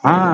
ಹಾ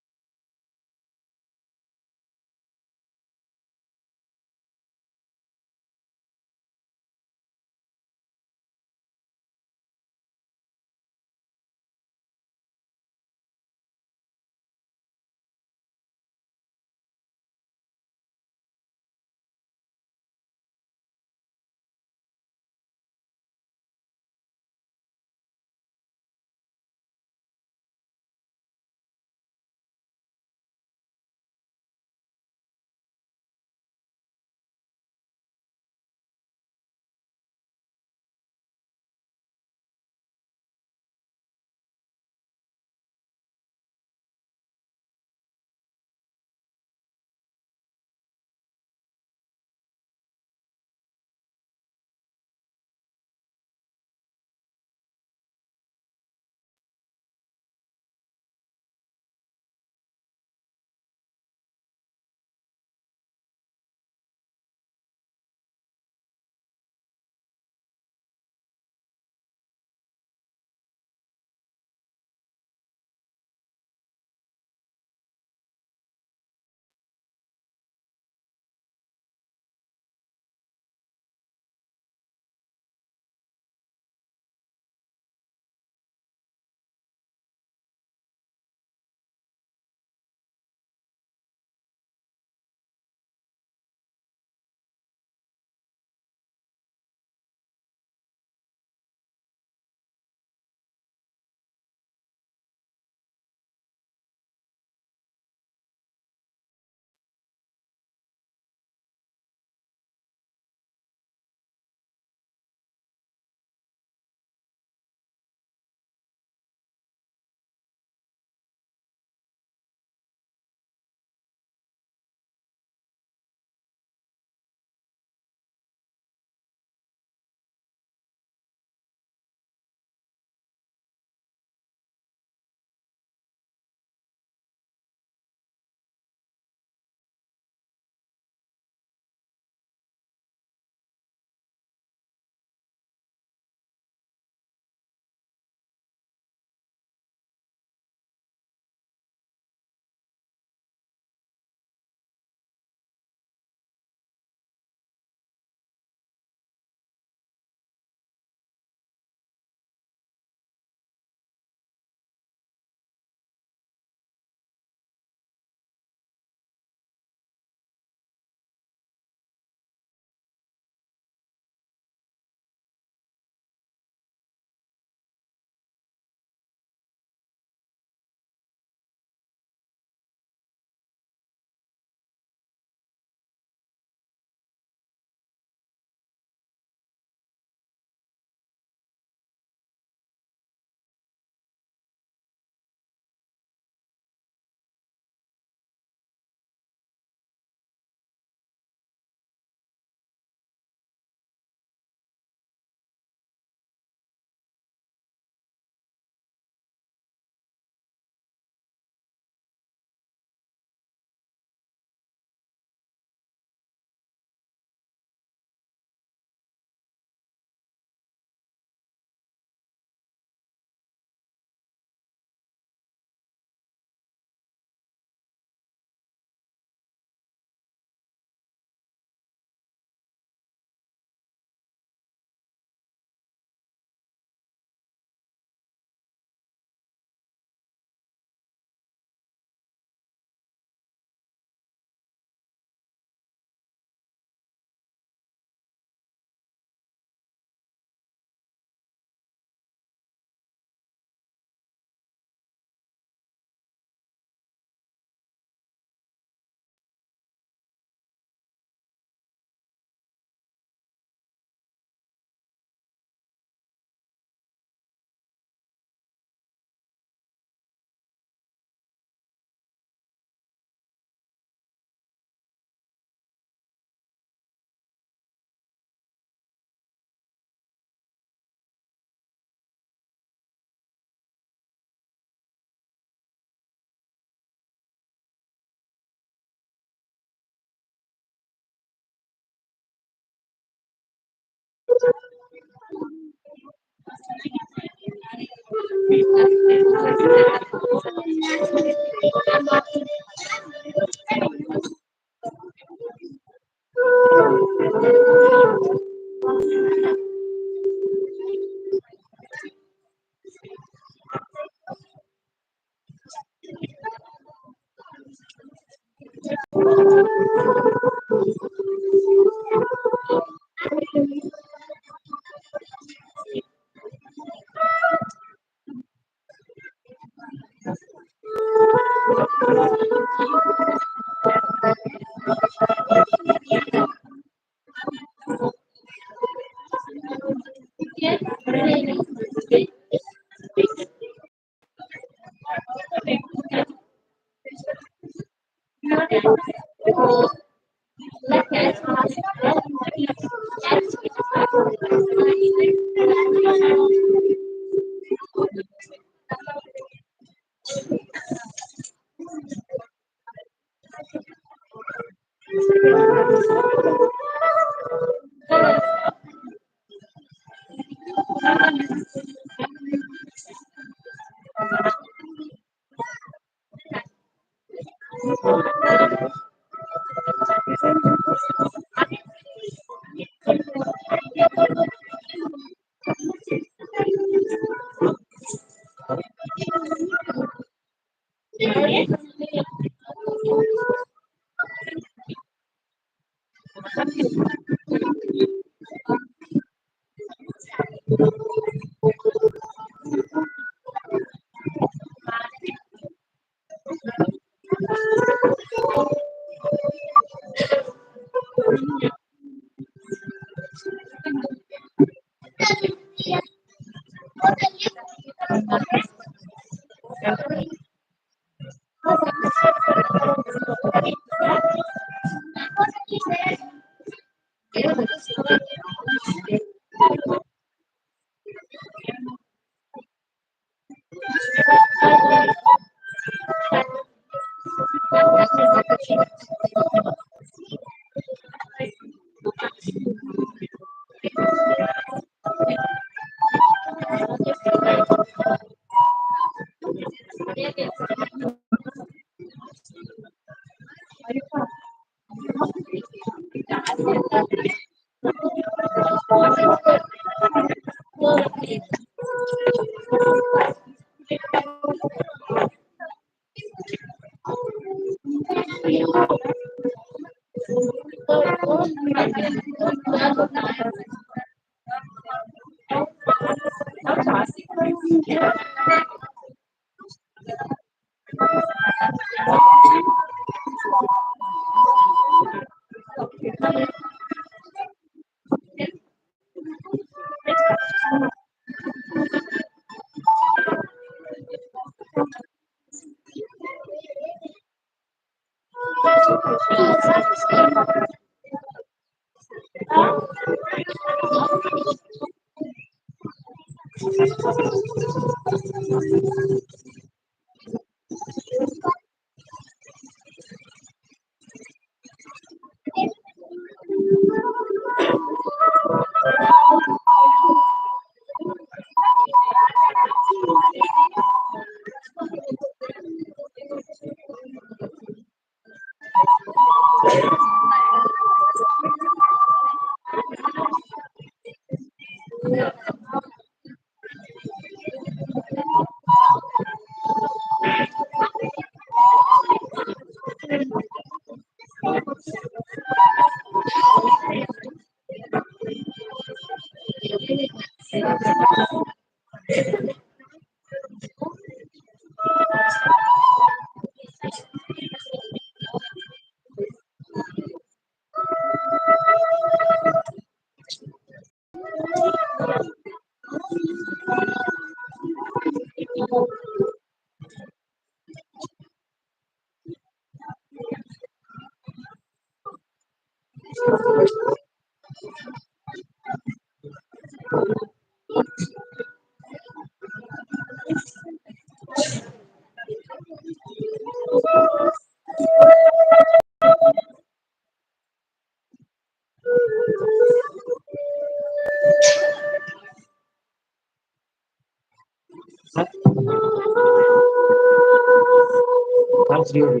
That's real.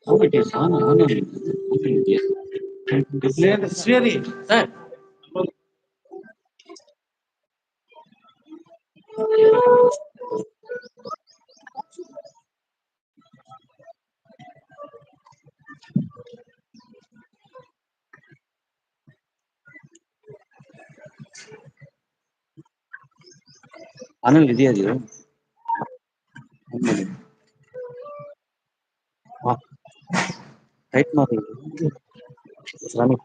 How it is? On India. It's really that. Anil Vidya ji. Right now, Islamic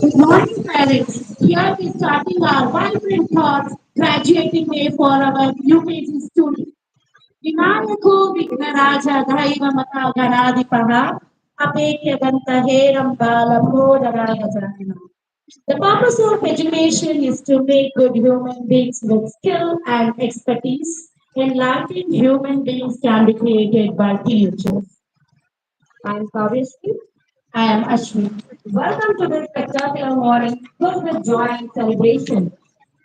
Good morning, parents. Here we starting our vibrant thoughts, graduating day for our UKG students. Vinayako Vignaraja Daivamata Ganadipaha Apekhyaganta Heram Balamodarayajanam. The purpose of education is to make good human beings with skill and expertise. Enlightened human beings can be created by teachers. I am Kaveshri. I am Ashmi. Welcome to this spectacular morning filled with joy and celebration.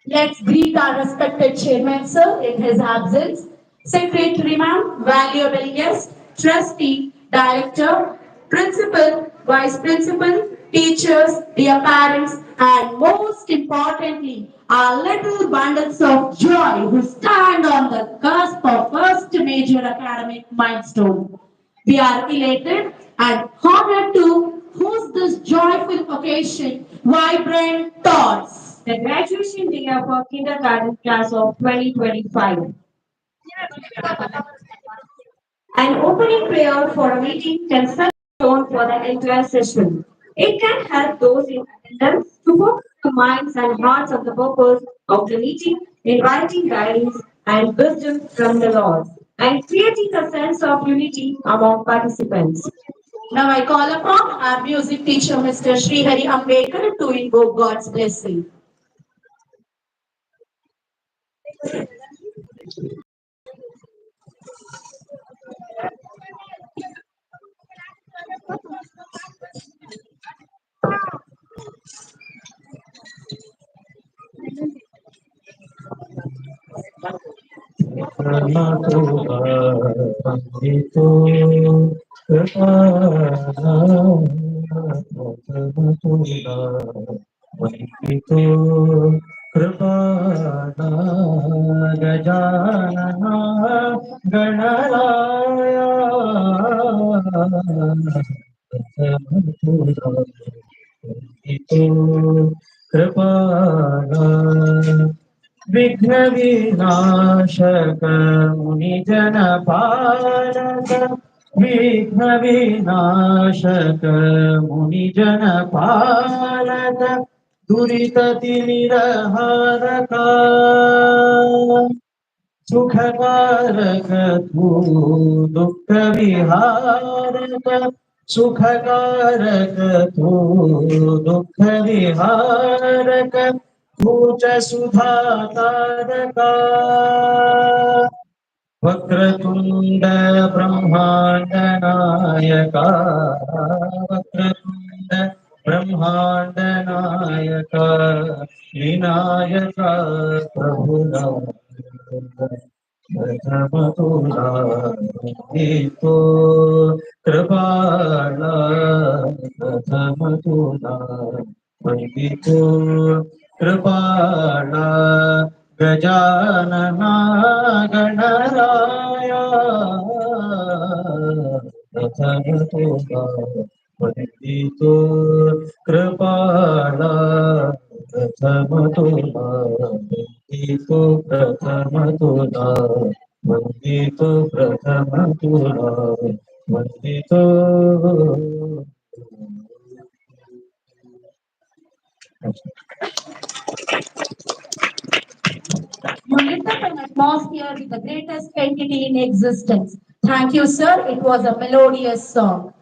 Let's greet our respected chairman, sir, in his absence, secretary, ma'am, valuable guest, trustee, director, principal, vice principal, teachers, dear parents, and most importantly, our little bundles of joy who stand on the cusp of first major academic milestone. We are elated and honored to host this joyful occasion, Vibrant Thoughts, the graduation dinner for kindergarten class of 2025. An opening prayer for a meeting can set the tone for the entire session. It can help those in attendance to focus the minds and hearts on the purpose of the meeting, inviting guidance and wisdom from the Lord, and creating a sense of unity among participants. Now I call upon our music teacher, Mr. Srihari Ambedkar, to invoke God's blessing. Gajana Ganaraya कृपाला विघ्न विनाशक मुनि जन पालक विघ्न विनाशक मुनि जन पालक दुरित तिमिरहरका सुखकारक तू दुःख विहारक सुखकारक तू दुःख विहारक तूच सुधाकारका वक्रतुंड ब्रह्मांड नायका वक्रतुंड ब्रह्मांड नायका विनायका प्रभुरा प्रथम तुला तो कृपाला प्रथम तुला वंदितो कृपाला गजानना गणराया प्रथम तुला वंदितो कृपाला प्रथम तुला वंदितो प्रथम तुला वंदितो प्रथम तुला वंदितो You lit up an atmosphere with the greatest entity in existence. Thank you, sir. It was a melodious song.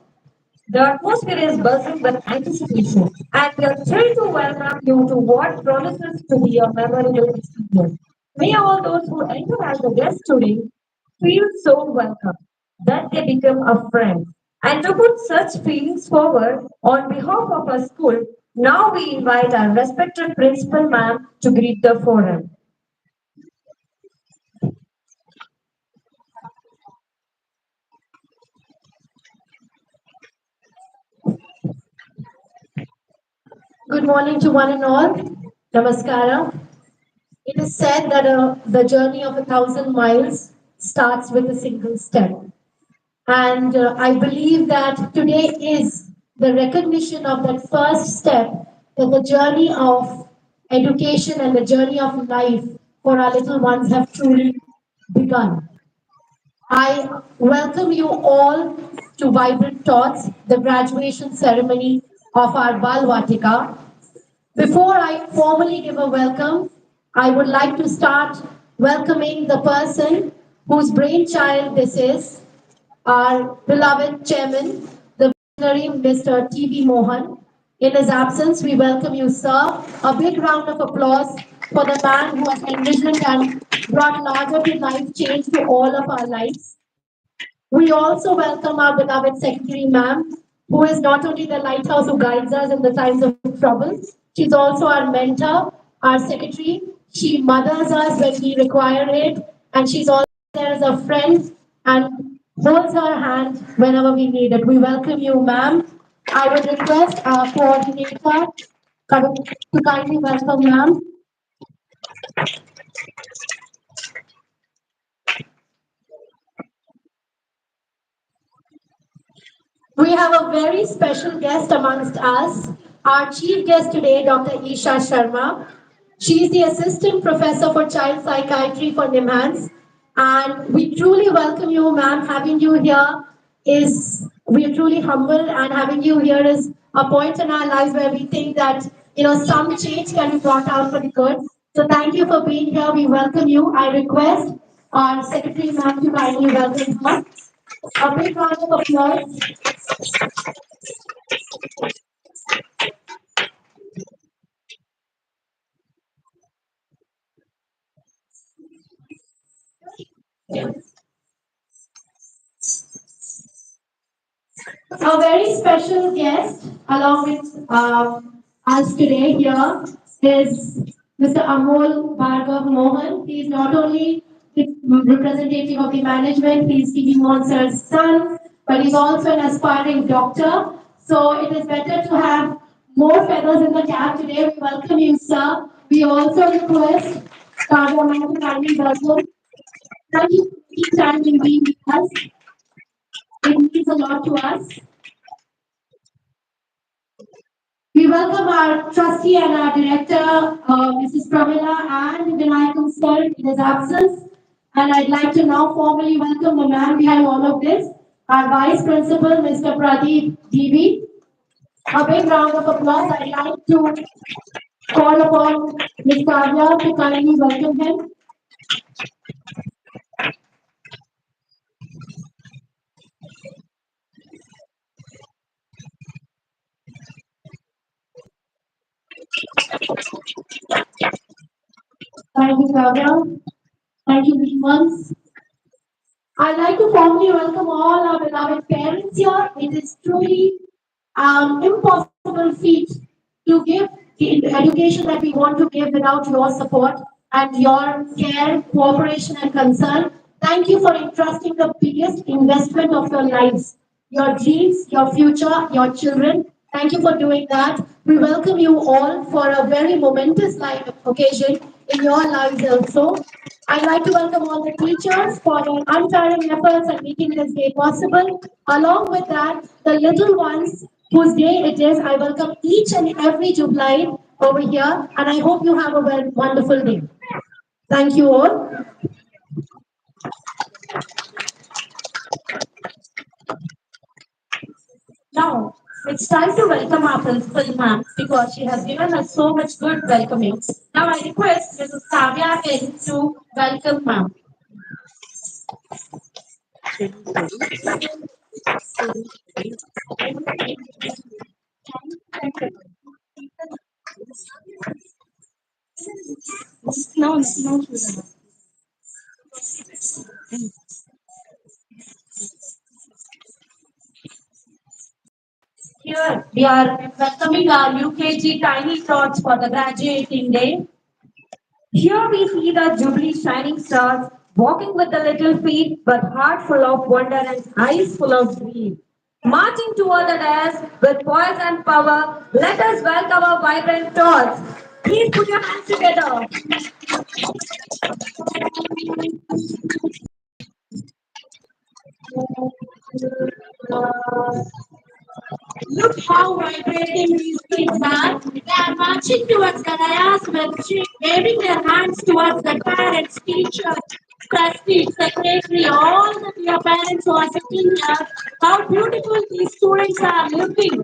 The atmosphere is buzzing with anticipation, and we are thrilled to welcome you to what promises to be a memorable experience. May all those who enter as a guest today feel so welcome that they become a friend. And to put such feelings forward on behalf of our school, now we invite our respected principal ma'am to greet the forum. Good morning to one and all. Namaskara. It is said that the journey of 1,000 miles starts with a single step. And I believe that today is the recognition of that first step, that the journey of education and the journey of life for our little ones have truly begun. I welcome you all to Vibrant Tots, the graduation ceremony of our Balvatika. Before I formally give a welcome, I would like to start welcoming the person whose brainchild this is, our beloved chairman, the visionary Mr. T.V. Mohan. In his absence, we welcome you, sir. A big round of applause for the man who has envisioned and brought larger to life change to all of our lives. We also welcome our beloved Secretary, ma'am, who is not only the lighthouse who guides us in the times of trouble, she's also our mentor, our secretary. She mothers us when we require it, and she's also there as a friend and holds our hand whenever we need it. We welcome you, ma'am. I would request our coordinator to kindly welcome ma'am. We have a very special guest amongst us. Our chief guest today, Dr. Isha Sharma. She is the Assistant Professor for Child Psychiatry for NIMHANS. And we truly welcome you, ma'am. Having you here is, we are truly humbled, and having you here is a point in our lives where we think that, some change can be brought out for the good. So thank you for being here. We welcome you. I request our Secretary, ma'am, to kindly welcome her. A big round of applause. A very special guest along with us today here is Mr. Amol Bhargav Mohan. He is not only the representative of the management, he is TV Mohan's son, but he's also an aspiring doctor. So it is better to have more feathers in the cap today. We welcome you, sir. We also request Kavya Ma'am to kindly welcome. Thank you for taking time to be with us. It means a lot to us. We welcome our trustee and our director, Mrs. Pramila and Vinayakan sir in his absence. And I'd like to now formally welcome the man behind all of this, our vice principal, Mr. Pradeep DB. A big round of applause. I'd like to call upon Ms. Kavya to kindly welcome him. Thank you, Kavya. Thank you, Vimans. I'd like to formally welcome all our beloved parents here. It is truly impossible feat to give the education that we want to give without your support and your care, cooperation, and concern. Thank you for entrusting the biggest investment of your lives, your dreams, your future, your children. Thank you for doing that. We welcome you all for a very momentous life occasion in your lives also. I'd like to welcome all the teachers for their untiring efforts and making this day possible. Along with that, the little ones whose day it is, I welcome each and every Jubilite over here, and I hope you have a wonderful day. Thank you all. Now, it's time to welcome our principal ma'am because she has given us so much good welcomings. Now, I request Mrs. Kavya N to welcome ma'am. No, no. Here we are welcoming our UKG tiny tots for the graduating day. Here we see the Jubilee shining stars walking with the little feet but heart full of wonder and eyes full of dream. Marching toward the dais with poise and power, let us welcome our vibrant tots. Please put your hands together. Look how vibrating these kids are. They are marching towards the dais with waving their hands towards the parents, teachers, trustee, secretary, all the dear parents who are sitting here. How beautiful these students are looking.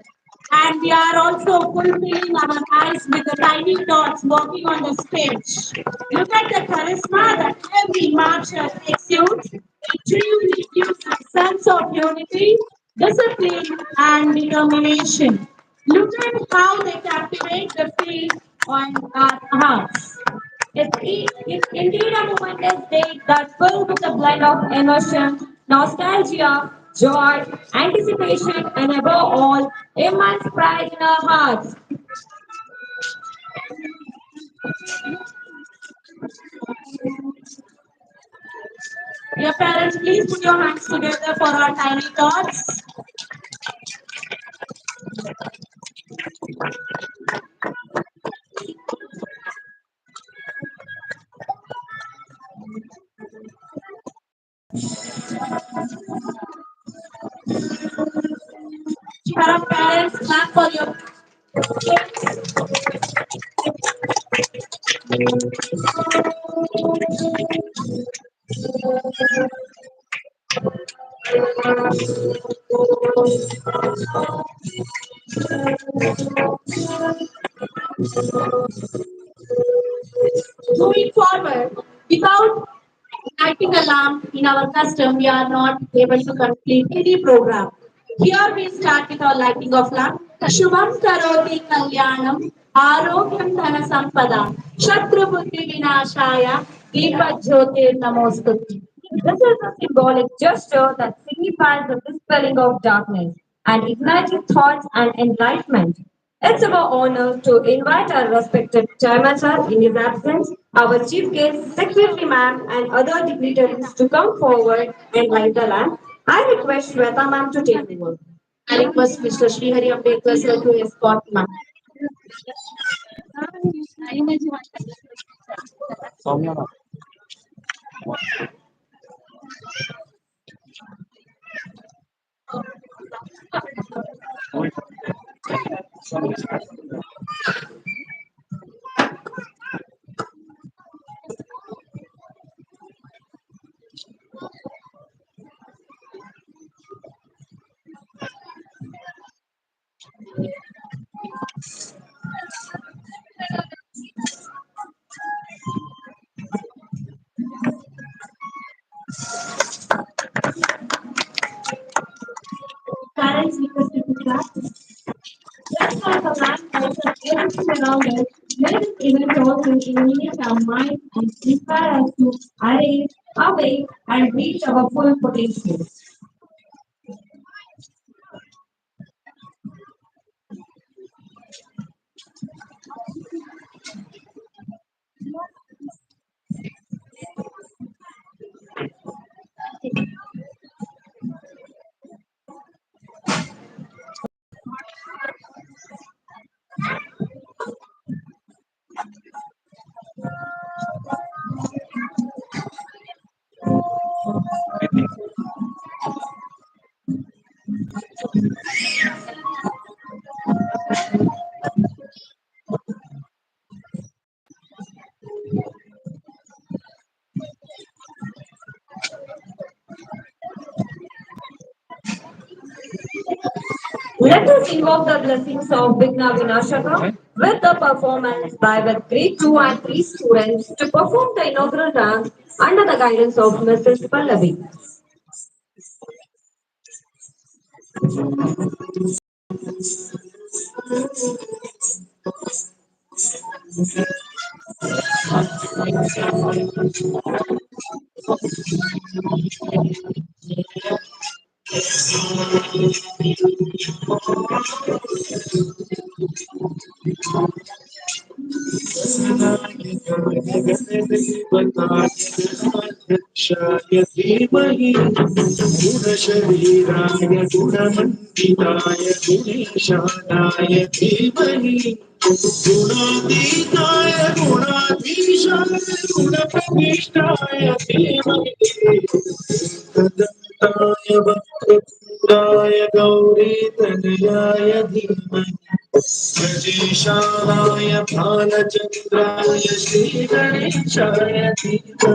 And we are also fulfilling our eyes with the tiny dots walking on the stage. Look at the charisma that every marcher exudes. It truly gives a sense of unity, discipline, and determination. Look at how they captivate the field on our hearts. It's indeed a momentous day that's filled with a blend of emotion, nostalgia, joy, anticipation, and above all, immense pride in our hearts. Your parents, please put your hands together for our tiny thoughts. Our parents, clap for your kids. Moving forward, without lighting a lamp in our custom, we are not able to complete any program. Here we start with our lighting of lamp. Shubham karoti kalyanam arogyam dhana sampada shatru buddhi vinashaya deepa jyotir namostuti. This is a symbolic gesture that signifies the dispelling of darkness and igniting thoughts and enlightenment. It's our honor to invite our respected chairman sir in his absence, our chief guest, secretary ma'am, and other dignitaries to come forward and light the lamp. I request Shweta ma'am to take over. I request Mr. Srihari Ambedkar sir to escort ma'am. Soumya ma'am. Parents requested to clap. Let's have a lamp around us, let this event also illuminate our minds and inspire us to arise, awake, and reach our full potential. Let us invoke the blessings of Vigna Vinashaka with the performance by the grade 2 and 3 students to perform the inaugural dance under the guidance of Mrs. Pallavi. गणेशाय धीमहि गुणशरीराय गुणमण्डिताय गुणेशानाय धीमहि गुणातीताय गुणाधीशाय गुणप्रविष्टाय धीमहि तदन्ताय वक्रतुण्डाय गौरीतनयाय धीमहि गजेशानाय भालचन्द्राय श्रीगणेशाय धीमहि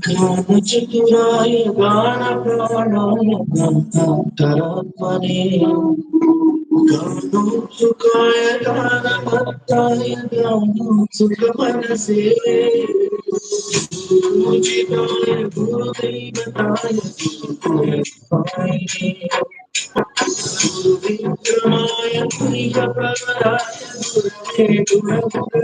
ज्ञानचतुराय गानप्राणाय गानान्तरात्मने गानोत्सुकाय गानभक्ताय गानोत्सुकमनसे पूजिताय गुरुदैवताय गुरुदेवाय गुरुविक्रमाय प्रियप्रवराय गुरुवे गुरुवे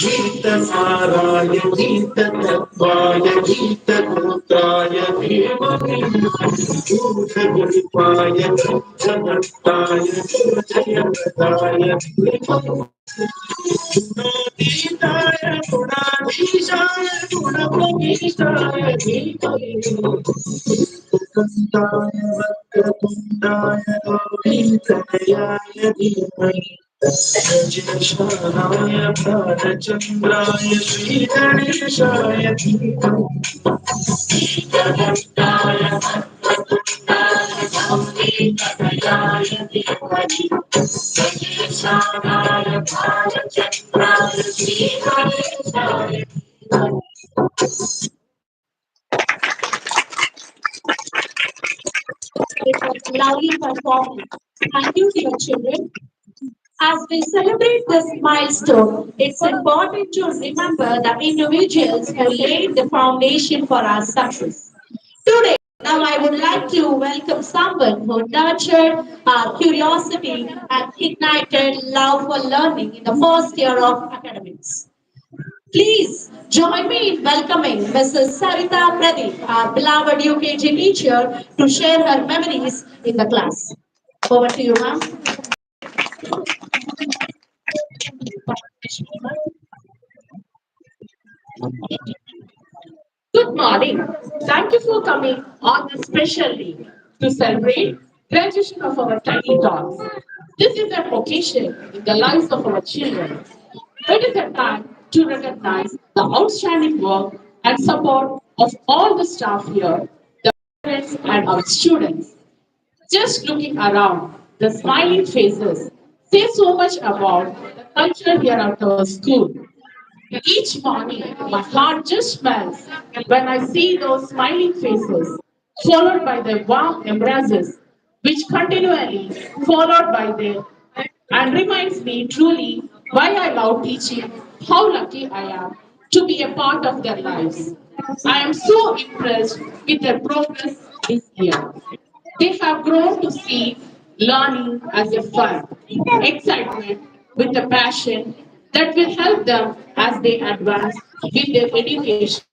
गीतसाराय गीततत्त्वाय गीतगोत्राय धीमहि गूढगुल्पाय गूढभक्ताय जयप्रदाय धीमहि गुणातीताय गुणाधीशाय गुणप्रविष्टाय धीमहि कंताय वक्रतुण्डाय गौरीतनयाय धीमहि गजेशानाय भालचन्द्राय श्रीगणेशाय धीमहि It was a lovely performance. Thank you, dear children. As we celebrate this milestone, it's important to remember the individuals who laid the foundation for our success. Today, now I would like to welcome someone who nurtured our curiosity and ignited love for learning in the first year of academics. Please join me in welcoming Mrs. Sarita Pradeep, our beloved UKG teacher, to share her memories in the class. Over to you, ma'am. Good morning. Thank you for coming on this special day to celebrate graduation of our tiny tots. This is an occasion in the lives of our children. It is a time to recognize the outstanding work and support of all the staff here, the parents and our students. Just looking around, the smiling faces say so much about the culture here at our school. Each morning, my heart just smells when I see those smiling faces, followed by their warm embraces, which continually followed by their and reminds me truly why I love teaching, how lucky I am to be a part of their lives. I am so impressed with their progress this year. They have grown to see learning as a fun, excitement with a passion that will help them as they advance with their education.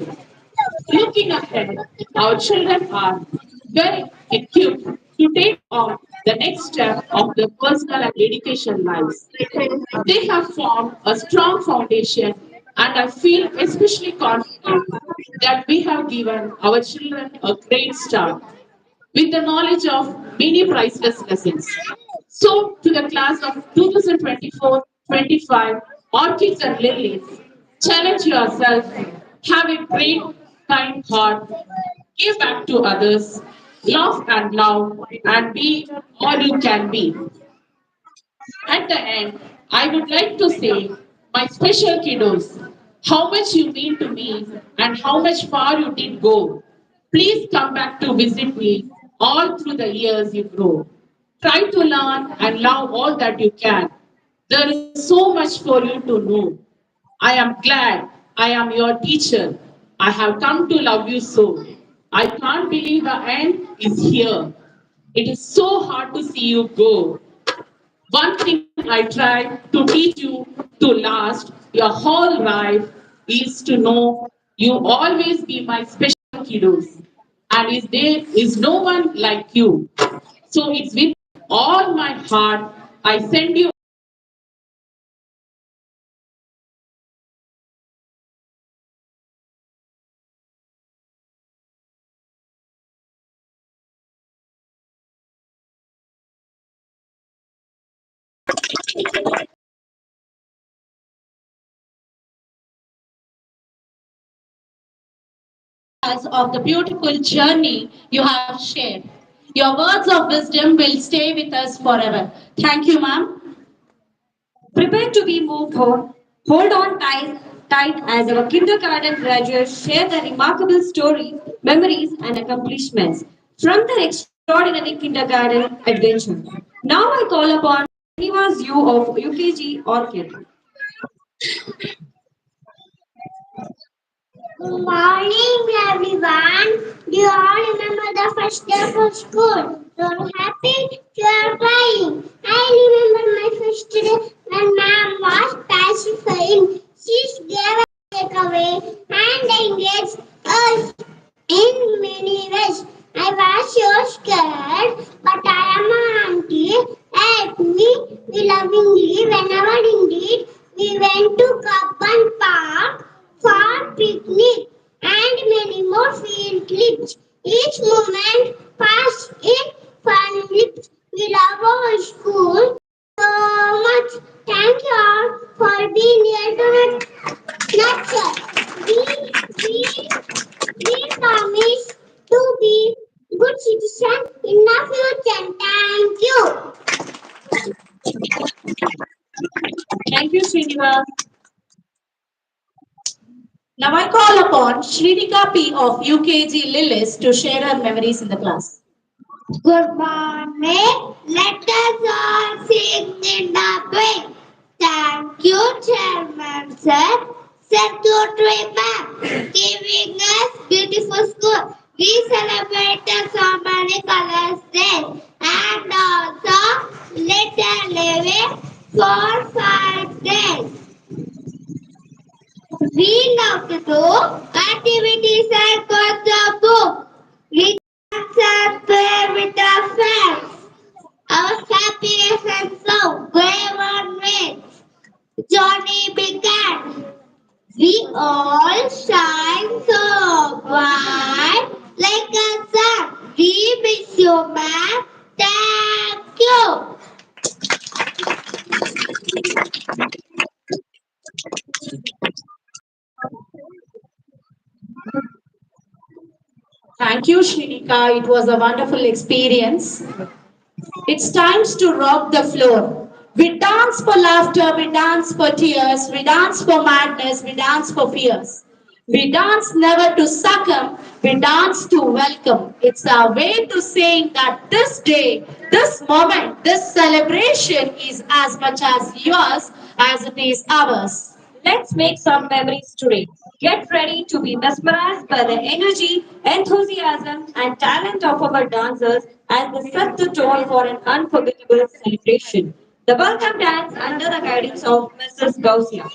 Looking ahead, our children are very equipped to take on the next step of their personal and education lives. They have formed a strong foundation, and I feel especially confident that we have given our children a great start with the knowledge of many priceless lessons. So, to the class of 2024-25, Orchids and Lilies, challenge yourself, have a great, kind heart, give back to others, laugh and love, and be all you can be. At the end, I would like to say, my special kiddos, how much you mean to me and how much far you did go. Please come back to visit me all through the years you grow. Try to learn and love all that you can. There is so much for you to know. I am glad I am your teacher. I have come to love you so. I can't believe the end is here. It is so hard to see you go. One thing I try to teach you to last your whole life is to know you always be my special kiddos. And is there is no one like you. So it's with all my heart I send you. Us of the beautiful journey you have shared. Your words of wisdom will stay with us forever. Thank you, ma'am. Prepare to be moved on. Hold on tight as our kindergarten graduates share their remarkable stories, memories, and accomplishments from their extraordinary kindergarten adventure. Now I call upon Srinivas U of UKG Orchid. Good morning, everyone. Do you all remember the first day of school? You're happy, you're crying. I remember my first day when mom was pacifying. She gave a takeaway and engaged us in many ways. I was so scared, but I am an auntie helped me lovingly whenever indeed we went to Kappan Park for picnic and many more field trips. Each moment passed in fun trips. We love our school so much. Thank you all for being here to nurture. We we promise to be good citizens in the future. Thank you. Thank you, Srinivas. Now I call upon Shrinika P of UKG Lillis to share her memories in the class. Good morning. Let us all sing in the break. Thank you, Chairman Sir. Secretary Ma'am, giving us beautiful school. We celebrated so many colors days and also little living for 5 days. We love to do activities and got the book. We dance and play with our friends. Our happiness and flow, grave on wings. Journey began. We all shine so bright like a sun. We miss you, man. Thank you. Thank you, Shrinika. It was a wonderful experience. It's time to rock the floor. We dance for laughter, we dance for tears, we dance for madness, we dance for fears. We dance never to succumb, we dance to welcome. It's our way to saying that this day, this moment, this celebration is as much as yours as it is ours. Let's make some memories today. Get ready to be mesmerized by the energy, enthusiasm, and talent of our dancers as they set the tone for an unforgettable celebration. The welcome dance under the guidance of Mrs. Gausia.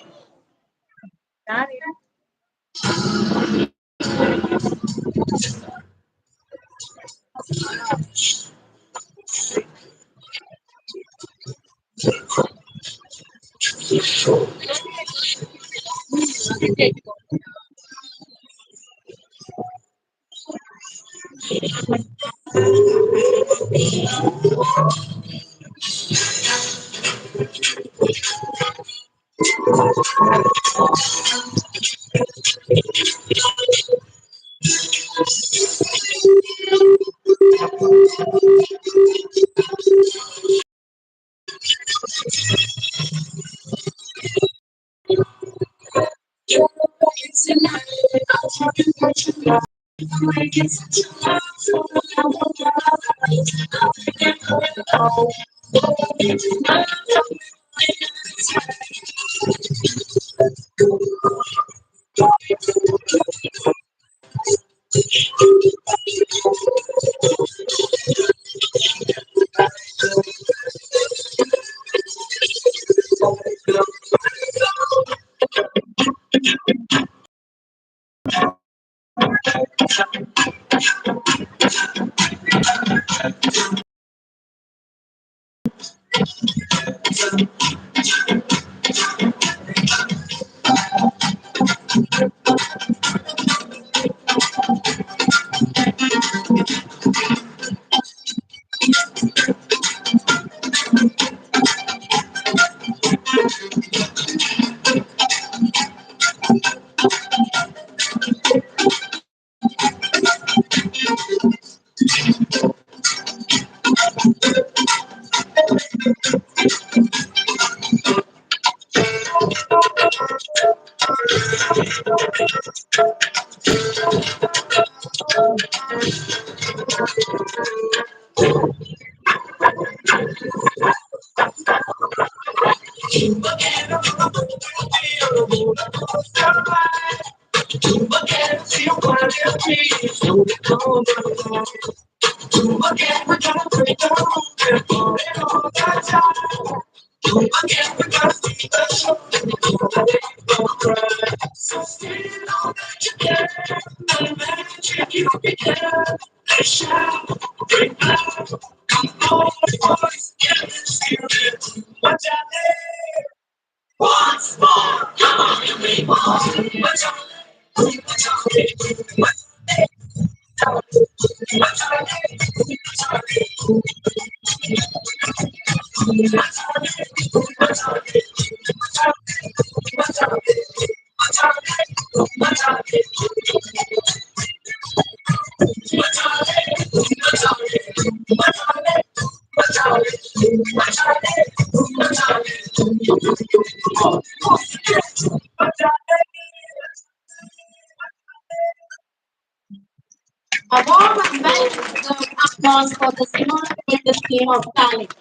A warm and well-deserved applause for the small in the scheme of talent.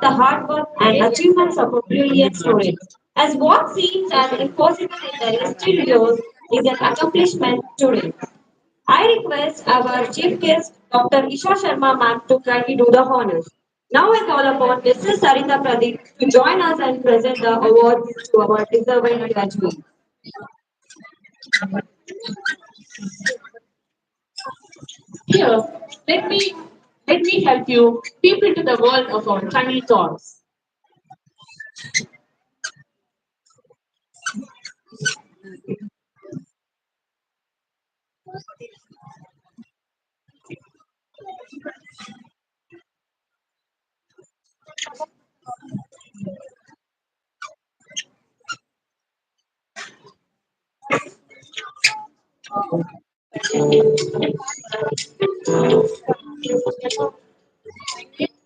the hard work and achievements of a brilliant student. As what seems as impossible in the history years is an accomplishment today. I request our chief guest, Dr. Isha Sharma ma'am, to kindly do the honors. Now I call upon Mrs. Sarita Pradeep to join us and present the awards to our deserving graduates. Here, let me let me help you peep into the world of our tiny thoughts.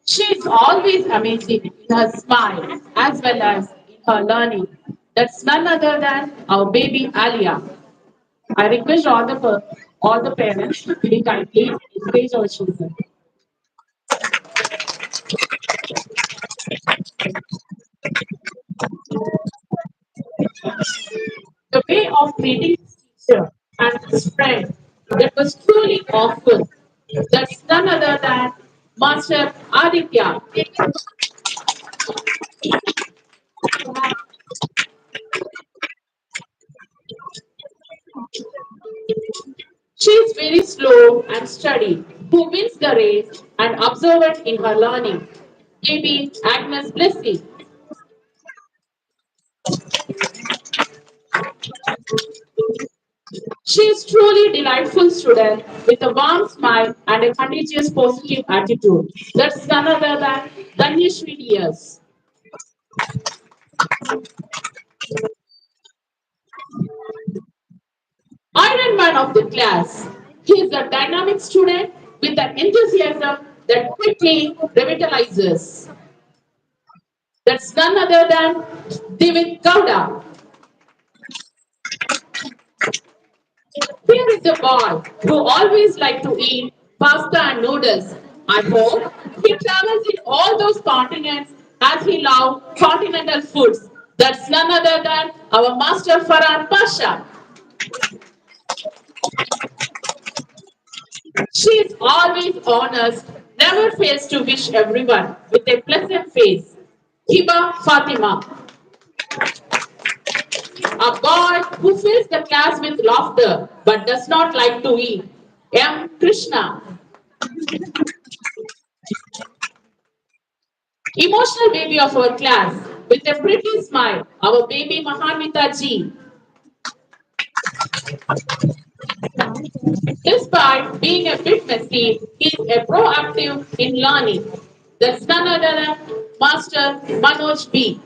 She is always amazing in her smile as well as in her learning. That's none other than our baby Alia. I request all the parents to very kindly encourage our children. The way of treating his teacher and his friend that was truly awful. That's none other than Master Aditya. She is very slow and steady, who wins the race and observant in her learning. Baby Agnes Blessing. She is truly delightful student with a warm smile and a contagious positive attitude. That's none other than Danyashri Diaz. Iron Man of the class. He is a dynamic student with an enthusiasm that quickly revitalizes. That's none other than David Gowda. Here is a boy who always liked to eat pasta and noodles. I hope he travels in all those continents as he loves continental foods. That's none other than our master Farhan Pasha. She is always honest, never fails to wish everyone with a pleasant face. Hiba Fatima, a boy who fills the class with laughter but does not like to eat. M. Krishna, emotional baby of our class with a pretty smile, our baby Mahanvita Ji. Despite being a bit messy, he is a proactive in learning. That's none other than Master Manoj B.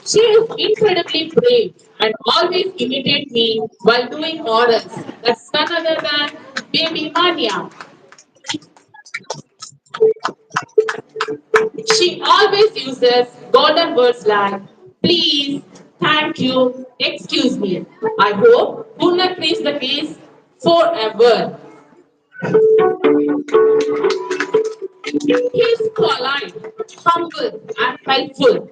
She is incredibly brave and always imitate me while doing orders. That's none other than Baby Mania. She always uses golden words like please, thank you, excuse me. I hope Purna treats the case forever. He is polite, humble, and helpful.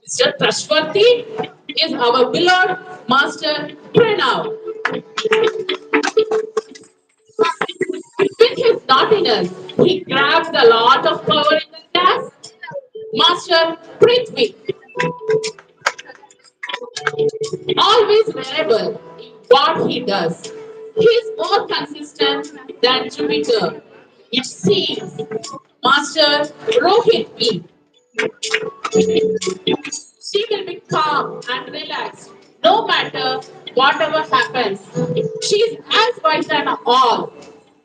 Mr. Trustworthy is our beloved Master Pranav. With his naughtiness, he grabs a lot of power in the class. Master Prithvi, always reliable in what he does. He is more consistent than Jupiter. It seems Master Rohit B. She will be calm and relaxed no matter whatever happens. She is as wise as all.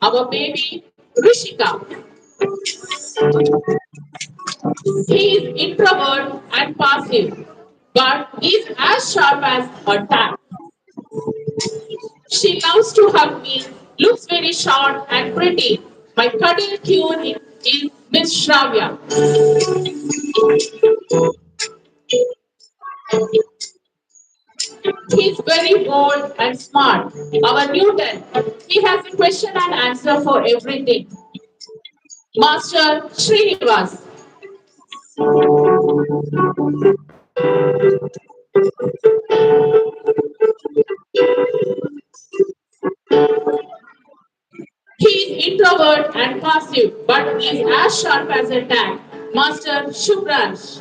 Our baby Rishika. He is introvert and passive, but is as sharp as her tongue. She loves to hug me, looks very short and pretty. My cuddle queen is Miss Shravya. He's very bold and smart. Our Newton, he has a question and answer for everything. Master Srinivas. He is introvert and passive, but is as sharp as a tack. Master Shubransh.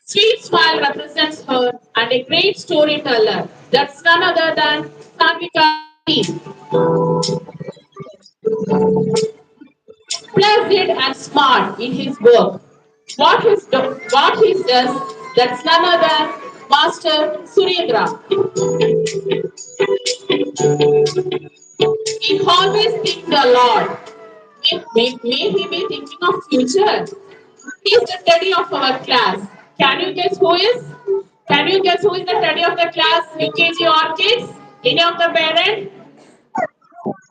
Sweet smile represents her and a great storyteller. That's none other than Sanvika P. Placid and smart in his work. What he does, that's none other than Master Surendra. He always thinks the Lord. May he be thinking of future. He is the teddy of our class. Can you guess who is? Can you guess who is the teddy of the class? UKG or kids? Any of the parents?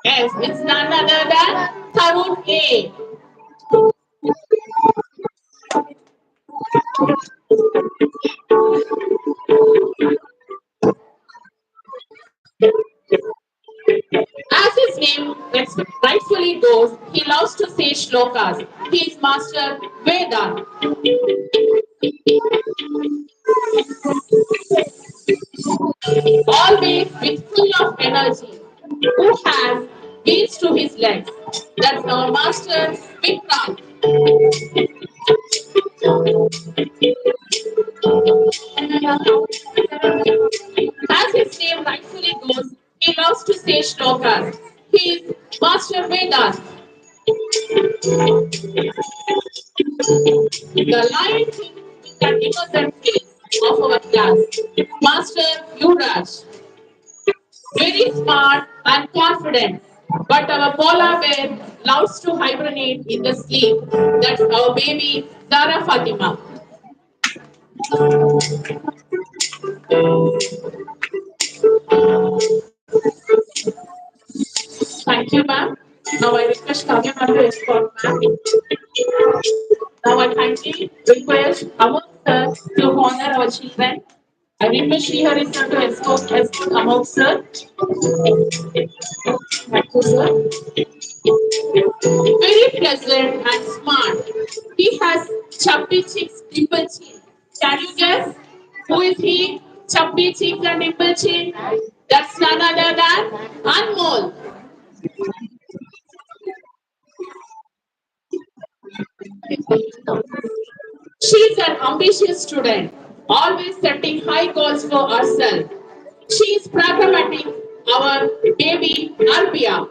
Yes, it's none other than Tarun A. As his name rightfully goes, he loves to say shlokas. He is Master Veda. Always with full of energy. Who has wheels to his legs? That's our Master Vikrant. As his name rightfully goes, he loves to say shlokas. He is Master Vedas. The lion king with an innocent face of our class. Master Yuvraj. Very smart and confident. But our polar bear loves to hibernate in the sleep. That's our baby Dara Fatima. Thank you, ma'am. Now I request Kavya ma'am to escort ma'am. Now I kindly request Amol sir to honor our children. I request Srihari sir to escort Amol sir. Thank you, sir. Very pleasant and smart. He has chubby cheeks, dimple chin. Can you guess who is he? Chubby cheeks and dimple chin. That's none other than Anmol. She's an ambitious student, always setting high goals for herself. She is pragmatic, our baby Arpia.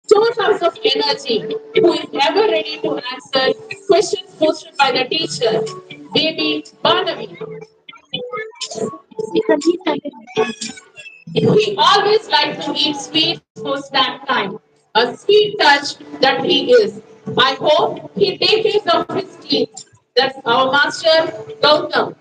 Storehouse of energy, who is ever ready to answer questions posted by the teacher. Baby Banavi. He always liked to eat sweets for snack time. A sweet touch that he is. I hope he takes care of his teeth. That's our master Gautam.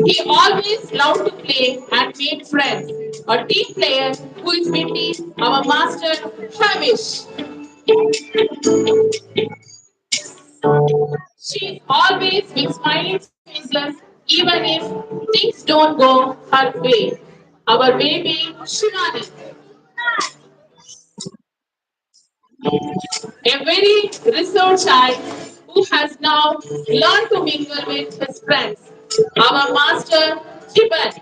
He always loved to play and make friends. A team player who is witty, our master Hamish. She's always with smiling faces, even if things don't go her way. Our baby Shivani. A very reserved child who has now learned to mingle with his friends. Our master, Jiban.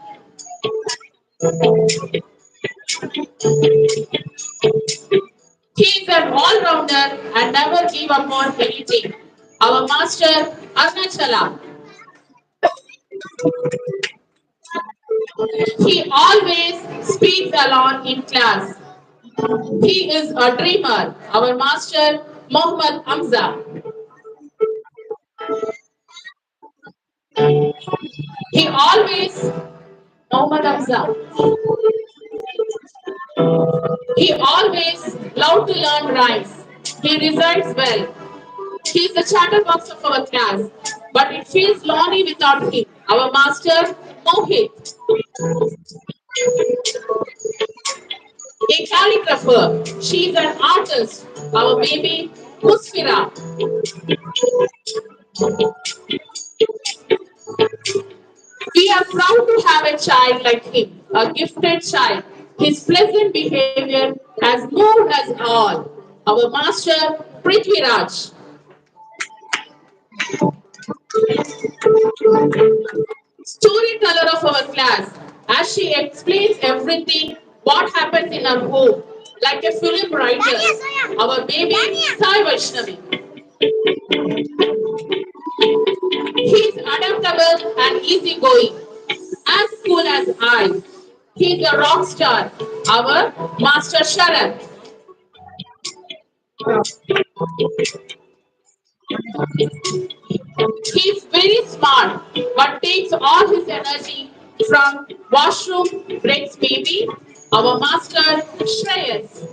He is an all-rounder and never give up on anything. Our master, Arunachala. He always speaks alone in class. He is a dreamer. Our master, Muhammad Hamza. He always, Muhammad Hamza. He always loved to learn rhymes. He recites well. He is the chatterbox of our class, but it feels lonely without him. Our master, Mohit, a calligrapher. She is an artist. Our baby, Musfira. are proud to have a child like him, a gifted child. His pleasant behavior has moved us all. Our master, Prithviraj. Storyteller of our class, as she explains everything what happens in our home, like a film writer. Our baby Sai Vaishnavi. He's adaptable and easygoing, as cool as I. He's a rock star, our Master Sharan. He's very smart, but takes all his energy from washroom breaks baby, our master Shreyas.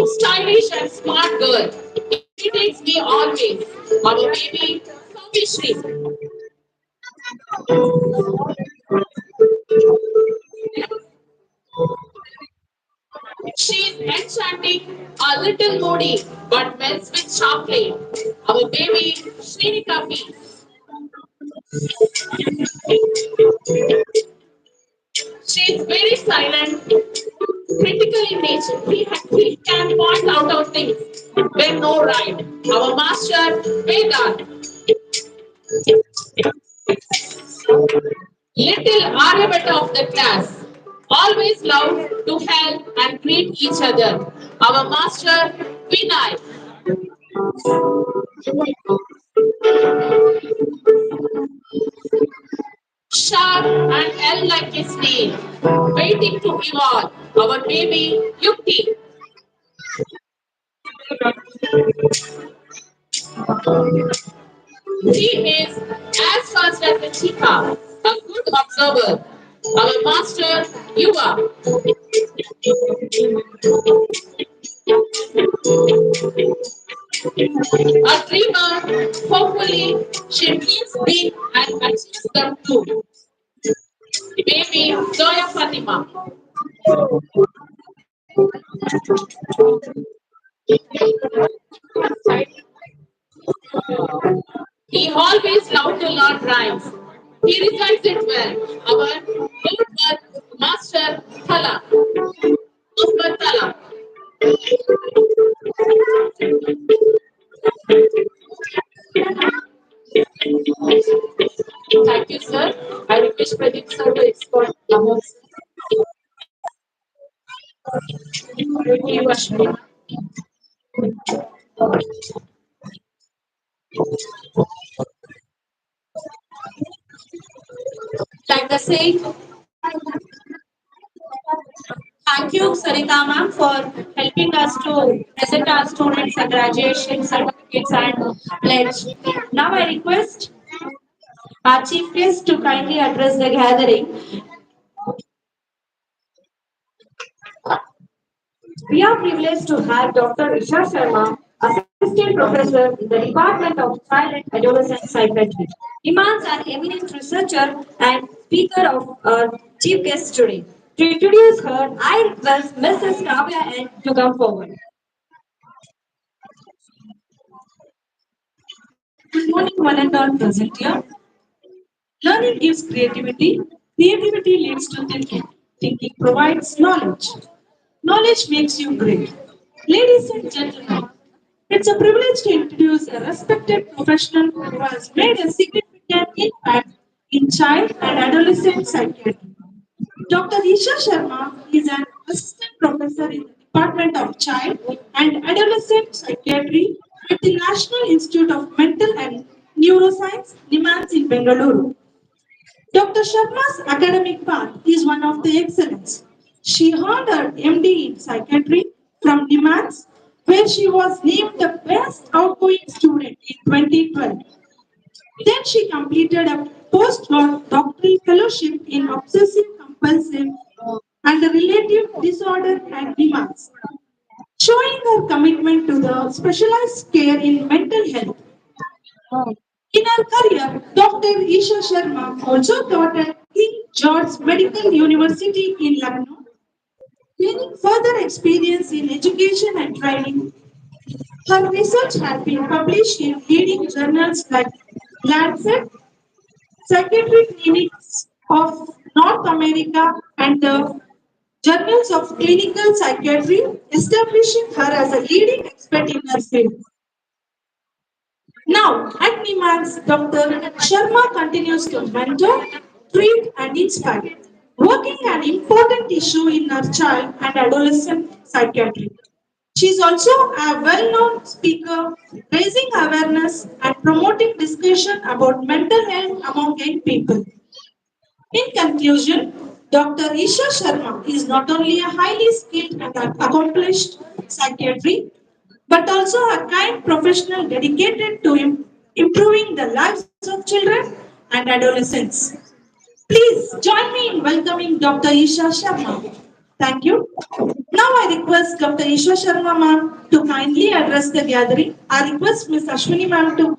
Stylish and smart girl. Irritates me always. Our baby Sophie. She's enchanting, a little moody, but melts with chocolate. Our baby Shrinika P. She's very silent, critical in nature. He can point out of things when no right. Our master Vedant. Little Aryabhata of the class, always love to help and greet each other. Our master Vinay, sharp and L like his name, waiting to evolve. Our baby Yukti, he is as fast as a cheetah, a good observer. Our master Yuva, a dreamer. Hopefully, she dreams big and achieves them too. Baby Zoya Fatima. He always loved to learn rhymes. He recites it well. Our good master Thala, Muhammad Thala. Thank you, sir. I request Pradeep sir to escort Lamont. Thank you, Ashwini. Like the saying, thank you, Sarita ma'am, for helping us to present our students and graduation certificates and pledge. Now I request our chief guest to kindly address the gathering. We are privileged to have Dr. Isha Sharma, Assistant Professor in the Department of Child and Adolescent Psychiatry. Imans an eminent researcher and speaker of our chief guest today. To introduce her, I request Mrs. Kavya N to come forward. Good morning, one and all present here. Learning gives creativity. Creativity leads to thinking. Thinking provides knowledge. Knowledge makes you great. Ladies and gentlemen, it's a privilege to introduce a respected professional who has made a significant impact in child and adolescent psychiatry. Dr. Isha Sharma is an assistant professor in the Department of Child and Adolescent Psychiatry at the National Institute of Mental and Neuroscience, NIMANS in Bengaluru. Dr. Sharma's academic path is one of the excellence. She earned her MD in Psychiatry from NIMANS, where she was named the best outgoing student in 2012. Then she completed a postdoctoral fellowship in obsessive compulsive and relative disorder at DMARS, showing her commitment to the specialized care in mental health. In her career, Dr. Isha Sharma also taught at King George Medical University in Lucknow, gaining further experience in education and training. Her research has been published in leading journals like Lancet, Psychiatric Clinics of North America, and the Journals of Clinical Psychiatry, establishing her as a leading expert in her field. Now, at NIMANS, Dr. Sharma continues to mentor, treat, and inspire, working an important issue in her child and adolescent psychiatry. She is also a well-known speaker, raising awareness and promoting discussion about mental health among young people. In conclusion, Dr. Isha Sharma is not only a highly skilled and accomplished psychiatrist, but also a kind professional dedicated to improving the lives of children and adolescents. Please join me in welcoming Dr. Isha Sharma. Thank you. Now I request Dr. Isha Sharma ma'am to kindly address the gathering. I request Ms. Ashwini ma'am to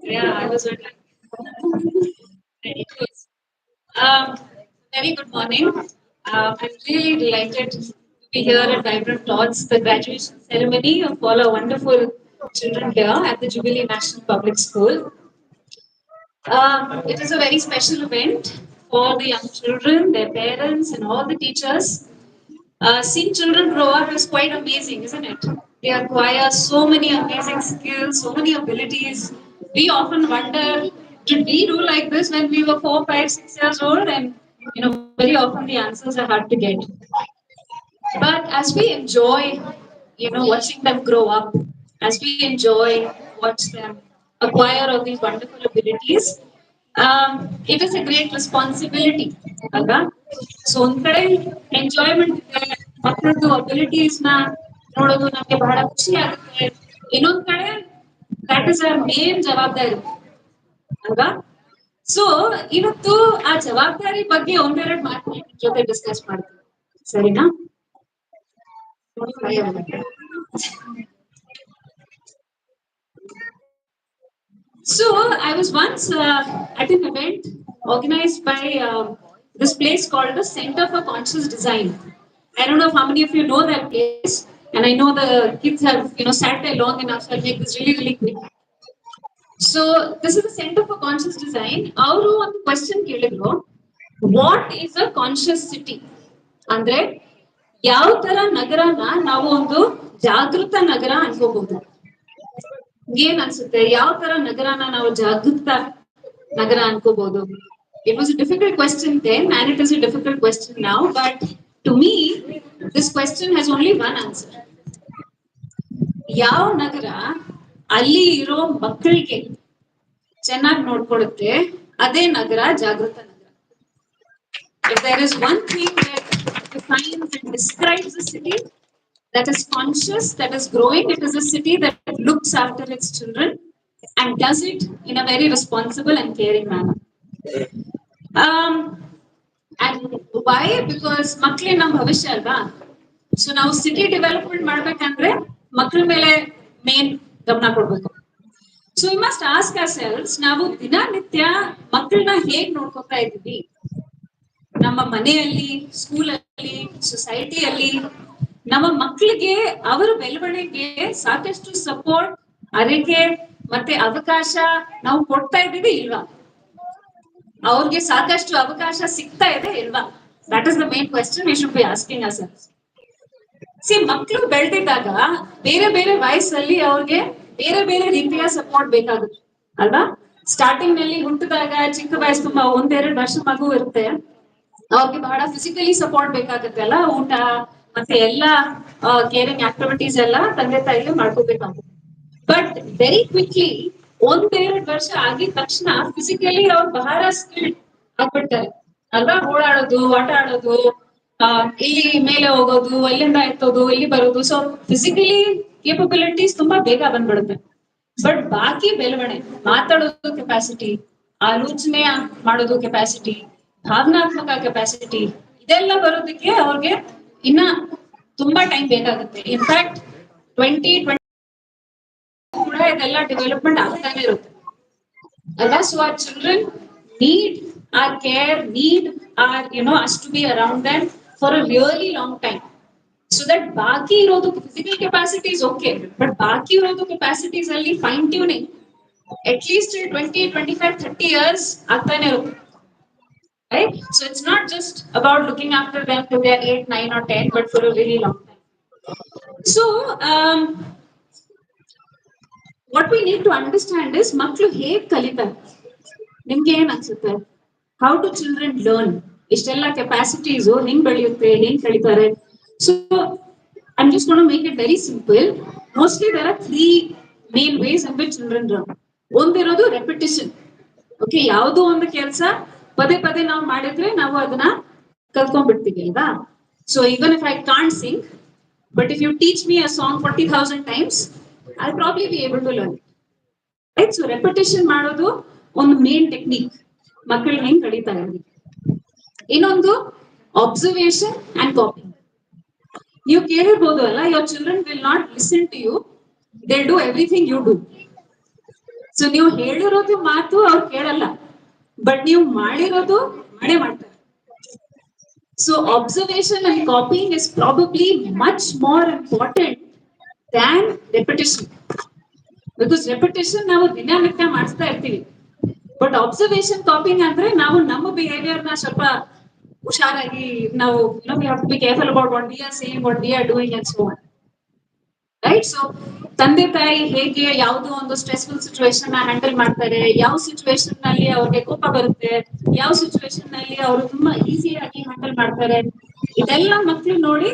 Yeah, I was very close. Um, Very good morning. I'm really delighted to be here at Vibrant Tots, the graduation ceremony of all our wonderful children here at the Jubilee National Public School. It is a very special event for the young children, their parents, and all the teachers. Seeing children grow up is quite amazing, isn't it? They acquire so many amazing skills, so many abilities. We often wonder, did we do like this when we were 4, 5, 6 years old? And very often the answers are hard to get. But as we enjoy, watching them grow up, as we enjoy, watch them acquire all these wonderful abilities, it is a great responsibility. ಅಲ್ವಾ? So ಒಂದ್ ಕಡೆ enjoyment ಇದೆ, ಮಕ್ಕಳದ್ದು abilities ನ ನೋಡೋದು ನಮ್ಗೆ ಬಹಳ ಖುಷಿ ಆಗುತ್ತೆ. ಇನ್ನೊಂದ್ ಕಡೆ ದಟ್ ಇಸ್ ಅವರ್ ಮೇನ್ ಜವಾಬ್ದಾರಿ ಅಲ್ವಾ? ಸೊ ಇವತ್ತು ಆ ಜವಾಬ್ದಾರಿ ಬಗ್ಗೆ ಒಂದೆರಡು ಮಾತು ನಿಮ್ ಜೊತೆ ಡಿಸ್ಕಸ್ ಮಾಡ್ತೀನಿ, ಸರಿನಾ? So I was once at an event organized by this place called the Center for Conscious Design. I don't know how many of you know that place, and I know the kids have sat there long enough, so I'll make this really really quick. So this is the Center for Conscious Design. ಅವರು ಒಂದು question ಕೇಳಿದ್ರು, what is a conscious city? ಅಂದ್ರೆ ಯಾವ ತರ ನಗರನ ನಾವು ಒಂದು ಜಾಗೃತ ನಗರ ಅನ್ಕೋಬಹುದು? ಏನ್ ಅನ್ಸುತ್ತೆ, ಯಾವ ತರ ನಗರನ ನಾವು ಜಾಗೃತ ನಗರ ಅನ್ಕೋಬಹುದು? It was a difficult question then and it is a difficult question now, but to me this question has only one answer. ಯಾವ ನಗರ ಅಲ್ಲಿ ಇರೋ ಮಕ್ಕಳಿಗೆ ಚೆನ್ನಾಗಿ ನೋಡ್ಕೊಳ್ಳುತ್ತೆ, ಅದೇ ನಗರ ಜಾಗೃತ ನಗರ. If there is one thing that defines and describes a city that is conscious, that is growing, it is a city that looks after its children and does it in a very responsible and caring manner. Um, and why? Because ಮಕ್ಕಳೇ ನಮ್ಮ ಭವಿಷ್ಯ ಅಲ್ವಾ? So ನಾವು city development ಮಾಡ್ಬೇಕಂದ್ರೆ ಮಕ್ಕಳ ಮೇಲೆ main ಗಮನ ಕೊಡ್ಬೇಕು. ಸೊ ವಿ ಮಸ್ಟ್ ಆಸ್ಕ್ ಅವರ್ಸೆಲ್ವ್ಸ್, ನಾವು ದಿನನಿತ್ಯ ಮಕ್ಕಳನ್ನ ಹೇಗ್ ನೋಡ್ಕೊತಾ ಇದ್ದೀವಿ? ನಮ್ಮ ಮನೆಯಲ್ಲಿ, ಸ್ಕೂಲಲ್ಲಿ, ಸೊಸೈಟಿಯಲ್ಲಿ ನಮ್ಮ ಮಕ್ಕಳಿಗೆ ಅವರ ಬೆಳವಣಿಗೆ ಸಾಕಷ್ಟು ಸಪೋರ್ಟ್, ಅರಿಕೆ ಮತ್ತೆ ಅವಕಾಶ ನಾವು ಕೊಡ್ತಾ ಇದ್ದೀವಿ ಇಲ್ವಾ? ಅವ್ರಿಗೆ ಸಾಕಷ್ಟು ಅವಕಾಶ ಸಿಗ್ತಾ ಇದೆ ಇಲ್ವಾ? That is the main question we should be asking ourselves. ಮಕ್ಕಳು ಬೆಳೆದಿದ್ದಾಗ ಬೇರೆ ಬೇರೆ ವಯಸ್ಸಲ್ಲಿ ಅವ್ರಿಗೆ ಬೇರೆ ಬೇರೆ ರೀತಿಯ ಸಪೋರ್ಟ್ ಬೇಕಾಗುತ್ತೆ ಅಲ್ವಾ? ಸ್ಟಾರ್ಟಿಂಗ್ ನಲ್ಲಿ ಹುಟ್ಟಿದಾಗ ಚಿಕ್ಕ ವಯಸ್ಸು, 1-2 ವರ್ಷ ಮಗು ಇರುತ್ತೆ, ಅವ್ರಿಗೆ ಬಹಳ ಫಿಸಿಕಲಿ ಸಪೋರ್ಟ್ ಬೇಕಾಗುತ್ತೆ ಅಲ್ಲ, ಊಟ ಮತ್ತೆ ಎಲ್ಲ ಕೇರಿಂಗ್ ಆಕ್ಟಿವಿಟೀಸ್ ಎಲ್ಲ ತಂದೆ ತಾಯಿಗೆ ಮಾಡ್ಕೋಬೇಕಾಗುತ್ತೆ. ಬಟ್ ವೆರಿ ಕ್ವಿಕ್ಲಿ 1-2 ವರ್ಷ ಆಗಿದ ತಕ್ಷಣ ಫಿಸಿಕಲಿ ಅವ್ರು ಬಹಳ ಸ್ಕಿಲ್ಡ್ ಆಗ್ಬಿಡ್ತಾರೆ ಅಲ್ವಾ? ಓಡಾಡೋದು, ಆಟ ಆಡೋದು, ಇಲ್ಲಿ ಮೇಲೆ ಹೋಗೋದು, ಅಲ್ಲಿಂದ ಎತ್ತೋದು, ಇಲ್ಲಿ ಬರೋದು. ಸೊ ಫಿಸಿಕಲಿ ಕೇಪಬಿಲಿಟೀಸ್ ತುಂಬಾ ಬೇಗ ಬಂದ್ಬಿಡುತ್ತೆ. ಬಟ್ ಬಾಕಿ ಬೆಳವಣಿಗೆ, ಮಾತಾಡೋದು ಕೆಪಾಸಿಟಿ, ಆಲೋಚನೆ ಮಾಡೋದು ಕೆಪಾಸಿಟಿ, ಭಾವನಾತ್ಮಕ ಕೆಪಾಸಿಟಿ, ಇದೆಲ್ಲ ಬರೋದಕ್ಕೆ ಅವ್ರಿಗೆ ಇನ್ನ ತುಂಬಾ ಟೈಮ್ ಬೇಕಾಗುತ್ತೆ. ಇನ್ಫ್ಯಾಕ್ಟ್ 2020 ಕೂಡ ಇದೆಲ್ಲ ಡೆವಲಪ್ಮೆಂಟ್ ಆಗ್ತಾನೆ ಇರುತ್ತೆ ಅಲ್ವಾ. So our children need our care, need our us to be around them for a really long time. So that ಬಾಕಿ ಇರೋದು ಫಿಸಿಕಲ್ ಕೆಪಾಸಿಟೀಸ್ ಓಕೆ, ಬಟ್ ಬಾಕಿ ಇರೋದು ಕೆಪಾಸಿಟೀಸ್ ಅಲ್ಲಿ fine tuning at least 20, 25, 30 years ಆಗ್ತಾನೆ ಇರುತ್ತೆ. Right? So it's not just about looking after them till they're 8, 9 or 10, but for a really long time. So, what we need to understand is ಮಕ್ಕಳು ಹೇಗೆ ಕಲಿತಾರೆ. ನಿಮ್ಗೆ ಏನ್ ಅನ್ಸುತ್ತೆ? How do children learn? ಇಷ್ಟೆಲ್ಲ capacities ಹೆಂಗ್ ಬೆಳೆಯುತ್ತೆ, ಹೆಂಗ್ ಕಲಿತಾರೆ? So, I'm just going to make it very simple. Mostly there are three main ways in which children learn. ಒಂದಿರೋದು ರೆಪಿಟೇಷನ್. ಓಕೆ, ಯಾವುದೋ ಒಂದು ಕೆಲಸ ಪದೇ ಪದೇ ನಾವು ಮಾಡಿದ್ರೆ ನಾವು ಅದನ್ನ ಕಲ್ತ್ಕೊಂಡ್ಬಿಡ್ತೀವಿ ಅಲ್ವಾ. So even if I can't sing, but if you teach me a song 40,000 times, I'll probably be able to learn it. Right? So repetition ಮಾಡೋದು ಒಂದು ಮೇನ್ ಟೆಕ್ನಿಕ್ ಮಕ್ಕಳು ಹೆಂಗ್ ಕಲಿತಾರೆ. ಇನ್ನೊಂದು ಅಬ್ಸರ್ವೇಷನ್ ಅಂಡ್ ಕಾಪಿಂಗ್. ನೀವು ಕೇಳಿರ್ಬೋದು ಅಲ್ಲ, your children will not listen to you, they'll do everything you do. So ನೀವು ಹೇಳಿರೋದು ಮಾತು ಅವ್ರು ಕೇಳಲ್ಲ, ಬಟ್ ನೀವು ಮಾಡಿರೋದು ಮಾಡೇ ಮಾಡ್ತಾರೆ. So observation and copying is probably much more important than repetition. Because repetition ನಾವು ದಿನನಿತ್ಯ ಮಾಡಿಸ್ತಾ ಇರ್ತೀವಿ, ಬಟ್ ಅಬ್ಸರ್ವೇಷನ್ ಕಾಪಿಂಗ್ ಅಂದ್ರೆ ನಾವು ನಮ್ಮ ಬಿಹೇವಿಯರ್ ನ ಸ್ವಲ್ಪ ಹುಷಾರಾಗಿ ನಾವು we have to be careful about what we are saying, what we are doing and so on. Right. So ತಂದೆ ತಾಯಿ ಹೇಗೆ ಯಾವುದೋ ಒಂದು ಸ್ಟ್ರೆಸ್ಫುಲ್ ಸಿಚುವೇಶನ್ ನ ಹ್ಯಾಂಡಲ್ ಮಾಡ್ತಾರೆ, ಯಾವ ಸಿಚುವೇಶನ್ ನಲ್ಲಿ ಅವ್ರಿಗೆ ಕೋಪ ಬರುತ್ತೆ, ಯಾವ ಸಿಚುವೇಶನ್ ನಲ್ಲಿ ಅವರು ತುಂಬಾ ಈಸಿಯಾಗಿ ಹ್ಯಾಂಡಲ್ ಮಾಡ್ತಾರೆ, ಇದೆಲ್ಲ ಮಕ್ಳು ನೋಡಿ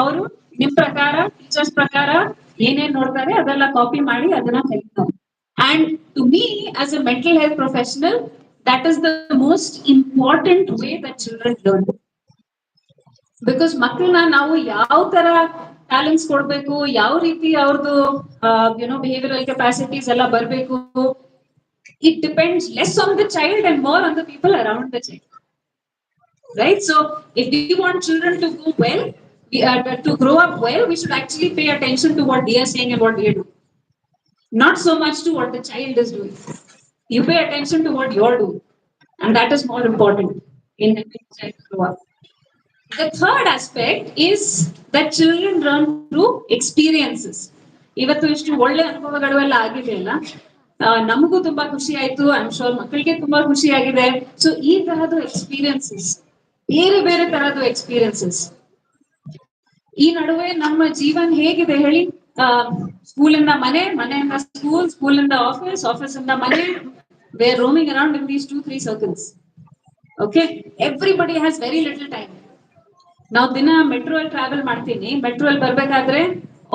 ಅವರು ನಿಮ್ ಪ್ರಕಾರ ಟೀಚರ್ಸ್ ಪ್ರಕಾರ ಏನೇನ್ ನೋಡ್ತಾರೆ ಅದೆಲ್ಲ ಕಾಪಿ ಮಾಡಿ ಅದನ್ನ ಕಲಿತಾರೆ. And to me as a mental health professional, that is the most important way that children learn. Because ಮಕ್ಕಳನ್ನ ನಾವು ಯಾವ ತರ ಟ್ಯಾಲೆಂಟ್ಸ್ ಕೊಡ್ಬೇಕು, ಯಾವ ರೀತಿ ಅವ್ರದ್ದು ಬಿಹೇವಿಯರಲ್ ಕೆಪಾಸಿಟೀಸ್ ಎಲ್ಲ ಬರಬೇಕು, it depends less on the child and more on the people around the child. Right? So if we want children to go well, to grow up well, we should actually pay attention to what they are saying and what they do, not so much to what the child is doing. You pay attention to what you're doing, and that is more important in helping the child grow up. The third aspect is that children learn through experiences. ಇವತ್ತು ಇಷ್ಟು ಒಳ್ಳೆ ಅನುಭವಗಳು ಎಲ್ಲ ಆಗಿದೆಯಲ್ಲ, ನಮಗೂ ತುಂಬಾ ಖುಷಿ ಆಯ್ತು, ಐ ಆಮ್ ಶೋರ್ ಮಕ್ಕಳಿಗೆ ತುಂಬಾ ಖುಷಿ ಆಗಿದೆ. ಸೊ ಈ ತರಹದ ಎಕ್ಸ್ಪೀರಿಯನ್ಸಸ್, ಬೇರೆ ಬೇರೆ ತರಹದ ಎಕ್ಸ್ಪೀರಿಯನ್ಸಸ್. ಈ ನಡುವೆ ನಮ್ಮ ಜೀವನ ಹೇಗಿದೆ ಹೇಳಿ? ಸ್ಕೂಲಿಂದ ಮನೆ, ಮನೆಯಿಂದ ಸ್ಕೂಲ್, ಸ್ಕೂಲಿಂದ ಆಫೀಸ್, ಆಫೀಸಿಂದ ಮನೆ. We are roaming around in these 2-3 circles. Okay, everybody has very little time. ನಾವು ದಿನ ಮೆಟ್ರೋ ಅಲ್ಲಿ ಟ್ರಾವೆಲ್ ಮಾಡ್ತೀನಿ, ಮೆಟ್ರೋ ಅಲ್ಲಿ ಬರ್ಬೇಕಾದ್ರೆ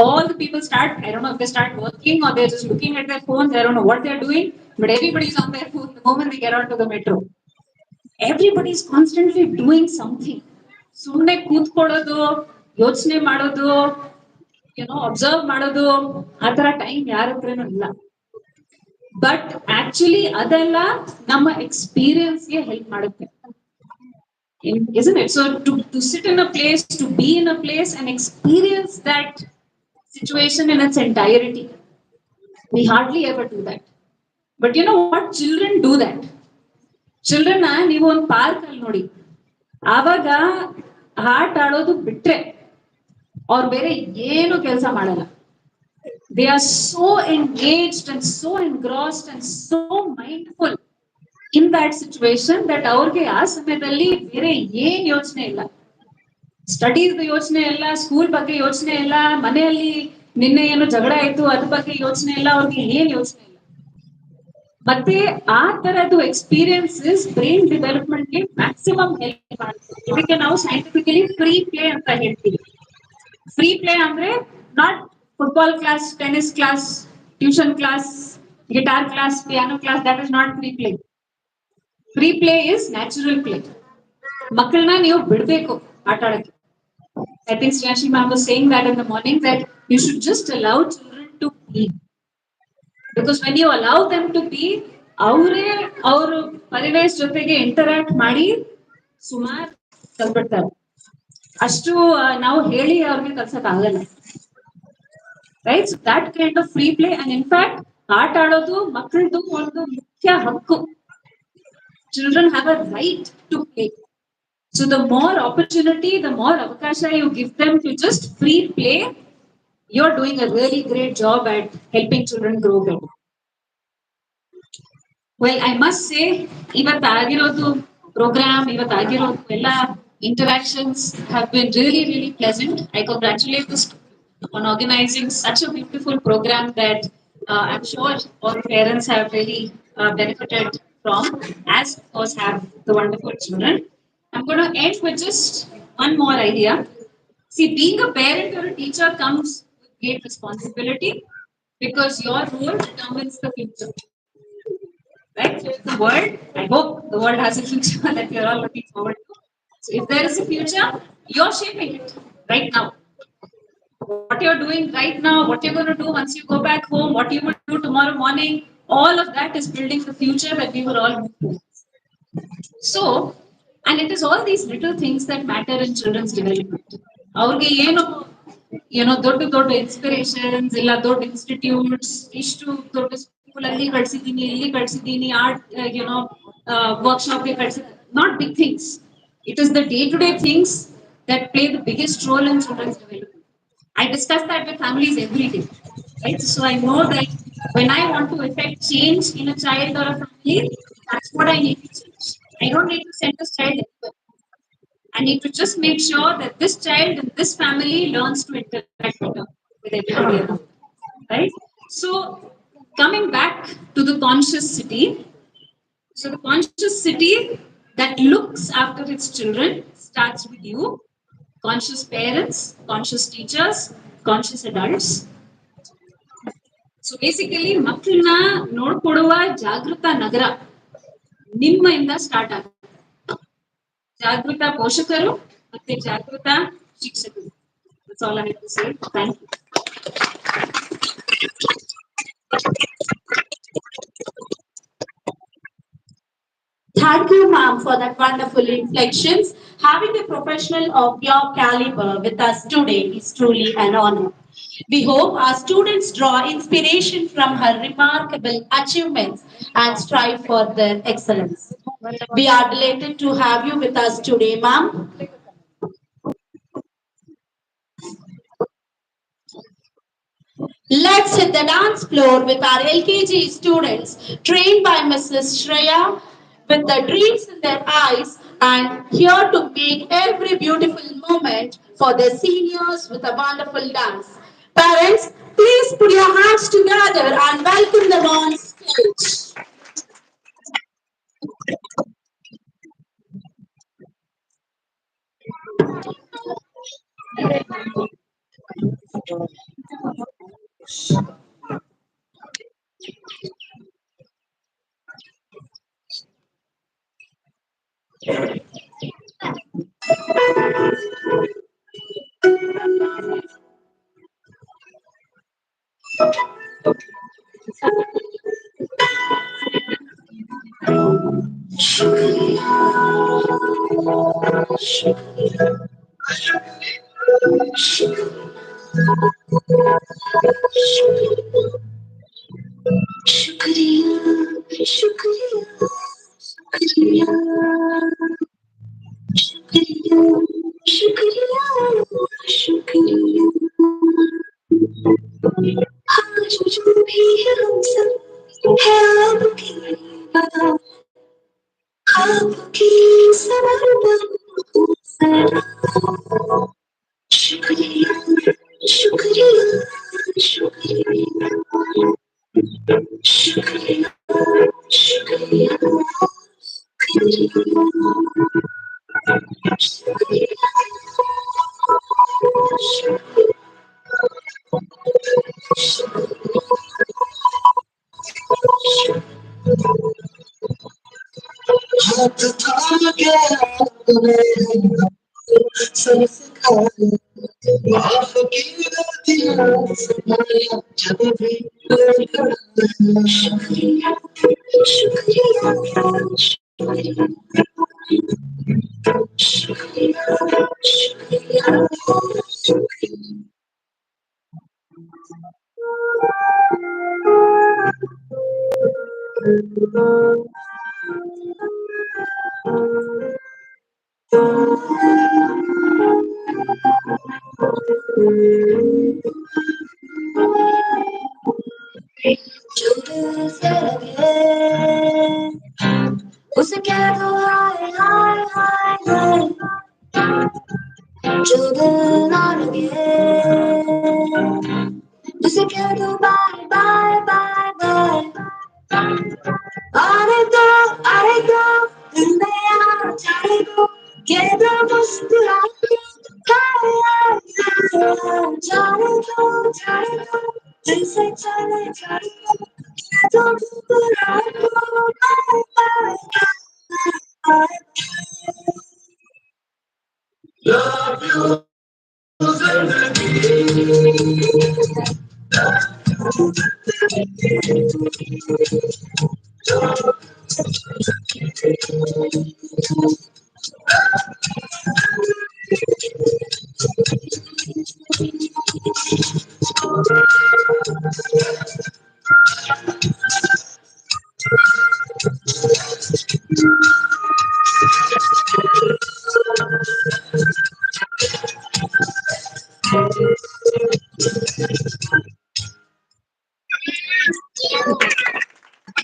all the people start, I don't know if they start working or they're just looking at their phones, I don't know what they're doing, but everybody's on their phone the moment they get onto the metro. Everybody is constantly doing something. ಸುಮ್ಮನೆ ಕೂತ್ಕೊಳ್ಳೋದು, ಯೋಚನೆ ಮಾಡೋದು, observe ಮಾಡೋದು, ಆ ತರ time ಯಾರ ಹತ್ರನೂ ಇಲ್ಲ. But actually ಅದೆಲ್ಲ ನಮ್ಮ ಎಕ್ಸ್ಪೀರಿಯನ್ಸ್ಗೆ ಹೆಲ್ಪ್ ಮಾಡುತ್ತೆ. Isn't it? So to sit in a place, to be in a place and experience that situation in its entirety, we hardly ever do that. But you know what? Children do that. Children ನೀವು ಒಂದು park ಅಲ್ಲಿ ನೋಡಿ, ಆವಾಗ ಆಟ ಆಡೋದು ಬಿಟ್ರೆ ಅವ್ರು ಬೇರೆ ಏನು ಕೆಲಸ ಮಾಡಲ್ಲ. They are so engaged and so engrossed and so mindful in that situation that ಅವ್ರಿಗೆ ಆ ಸಮಯದಲ್ಲಿ ಬೇರೆ ಏನ್ ಯೋಚನೆ ಇಲ್ಲ. ಸ್ಟಡೀಸ್ ಯೋಚನೆ ಇಲ್ಲ, ಸ್ಕೂಲ್ ಬಗ್ಗೆ ಯೋಚನೆ ಇಲ್ಲ, ಮನೆಯಲ್ಲಿ ನಿನ್ನೆ ಏನು ಜಗಳ ಆಯ್ತು ಅದ್ರ ಬಗ್ಗೆ ಯೋಚನೆ ಇಲ್ಲ, ಅವ್ರಿಗೆ ಏನ್ ಯೋಚನೆ ಇಲ್ಲ. ಮತ್ತೆ ಆ ತರದ್ದು ಎಕ್ಸ್ಪೀರಿಯನ್ಸಸ್ ಬ್ರೈನ್ ಡೆವಲಪ್ಮೆಂಟ್ಗೆ ಮ್ಯಾಕ್ಸಿಮಮ್ ಹೆಲ್ಪ್ ಮಾಡುತ್ತೆ. ಇದಕ್ಕೆ ನಾವು ಸೈಂಟಿಫಿಕಲಿ ಫ್ರೀ ಪ್ಲೇ ಅಂತ ಹೇಳ್ತೀವಿ. ಫ್ರೀ ಪ್ಲೇ ಅಂದ್ರೆ not football class, tennis class, tuition class, guitar class, piano class. That is not free play. Free play is natural play. ಮಕ್ಕಳನ್ನ ನೀವು ಬಿಡ್ಬೇಕು ಆಟ ಆಡಕ್ಕೆ. I think Sriyashi ma'am was saying that in the morning, that you should just allow children to be. Because when you allow them to be, ಅವರೇ ಅವರು ಪರಿವೇಶ ಜೊತೆಗೆ interact ಮಾಡಿ ಸುಮಾರು ಕಲ್ಬಿಡ್ತಾರೆ. ಅಷ್ಟು ನಾವು ಹೇಳಿ ಅವ್ರಿಗೆ ಕಲ್ಸಕ್ ಆಗಲ್ಲ. right? So that kind of free play, and in fact, ಆಟ ಆಡೋದು ಮಕ್ಕಳದು ಒಂದು ಮುಖ್ಯ ಹಕ್ಕು. Children have a right to play. So the more opportunity, the more avakasha you give them to just free play, you're doing a really great job at helping children grow better. Well, I must say, ಇವತ್ತಾಗಿರೋದು program, ಇವತ್ತಾಗಿರೋದು ಎಲ್ಲ interactions have been really, really pleasant. I congratulate the school on organizing such a beautiful program that I'm sure all parents have really benefited from, as of course have the wonderful children. I'm going to end with just one more idea. See, being a parent or a teacher comes with great responsibility because your role determines the future. Right? So if the world, I hope the world has a future that we are all looking forward to. So if there is a future, you're shaping it right now. What you're doing right now, what you're going to do once you go back home, what you will do tomorrow morning, all of that is building the future that we will all move to. So, and it is all these little things that matter in children's development. ಅವ್ರಿಗೆ ಏನು ದೊಡ್ಡ ದೊಡ್ಡ inspirations ಇಲ್ಲ ದೊಡ್ಡ institutes ಇಷ್ಟು ದೊಡ್ಡ school ಅಲ್ಲಿ ಕಳ್ಸಿದ್ದೀನಿ ಇಲ್ಲಿ ಕಳ್ಸಿದ್ದೀನಿ ಆರ್ಟ್ ವರ್ಕ್ಶಾಪ್ಗೆ ಕಳ್ಸಿದ್ದೀನಿ not big things it is the day to day things that play the biggest role in children's development. I discuss that with families every day, right? So I know that when I want to effect change in a child or a family, that's what I need to change. I don't need to send this child anywhere. I need to just make sure that this child in this family learns to interact better with everybody around, right? So coming back to the conscious city, so the conscious city that looks after its children starts with you, conscious parents, conscious teachers, conscious adults. So basically, ಮಕ್ಕಳನ್ನ ನೋಡ್ಕೊಡುವ ಜಾಗೃತ ನಗರ ನಿಮ್ಮಿಂದ start ಆಗುತ್ತೆ. ಜಾಗೃತ ಪೋಷಕರು ಮತ್ತೆ ಜಾಗೃತ ಶಿಕ್ಷಕರು. That's all I have to say. Thank you. Thank you, ma'am, for that wonderful reflections. Having a professional of your caliber with us today is truly an honor. We hope our students draw inspiration from her remarkable achievements and strive for their excellence. We are delighted to have you with us today, ma'am. Let's hit the dance floor with our LKG students, trained by Mrs. Shreya, with the dreams in their eyes and here to make every beautiful moment for their seniors with a wonderful dance. Parents, please put your hands together and welcome them on stage. उसे कह दो हाय हाय हाय हाय जो दिल ना लगे उसे कह दो बाय बाय बाय बाय आने दो दिल में आ जाने दो कह दो मुस्कुरा के हाय हाय हाय जाने दो दिल से चले जाने दो कह दो मुस्कुरा दो bye bye bye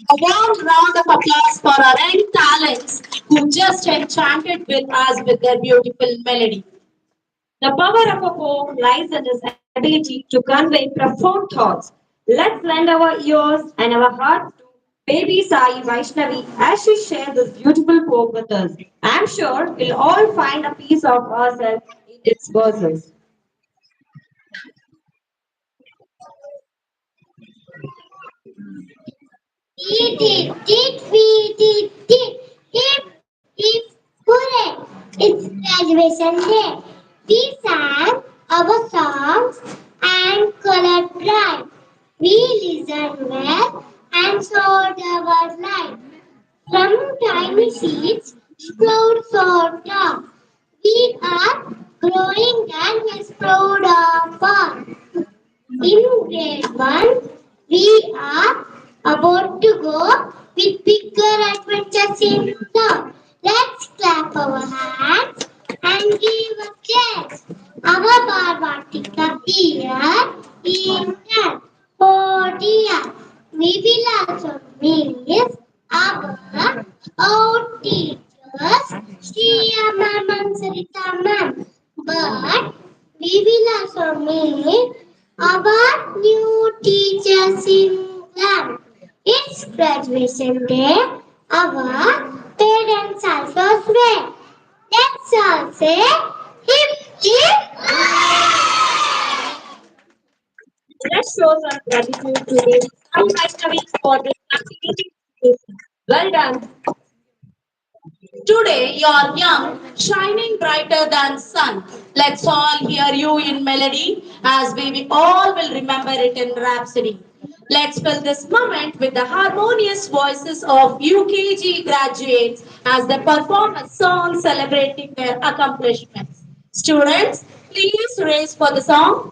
A warm round of applause for our young talents who just enchanted with us with their beautiful melody. The power of a poem lies in its ability to convey profound thoughts. Let's lend our ears and our hearts to baby Sai Vaishnavi as she shares this beautiful poem with us. I'm sure we'll all find a piece of ourselves in its verses. Eat it, did we did if hooray! It's graduation day. We sang our songs and colored bright. We listened well and showed our light. From tiny seeds, sprouts or top. We are growing and we're proud of us. In grade 1, we are about to go with bigger adventures in love. Let's clap our hands and give a kiss. Our Barbatica here in that. Oh dear, we will also miss our old teachers, Shriya ma'am and Sarita ma'am. But we will also meet our new teachers in class. It's graduation day. Our parents also swear. Let's all say hip hip. Let's show some gratitude to Lady Sai Vaishnavi for this activity. Well done. Today you're young, shining brighter than sun. Let's all hear you in melody as we all will remember it in rhapsody. Let's fill this moment with the harmonious voices of UKG graduates as they perform a song celebrating their accomplishments. Students, please raise for the song.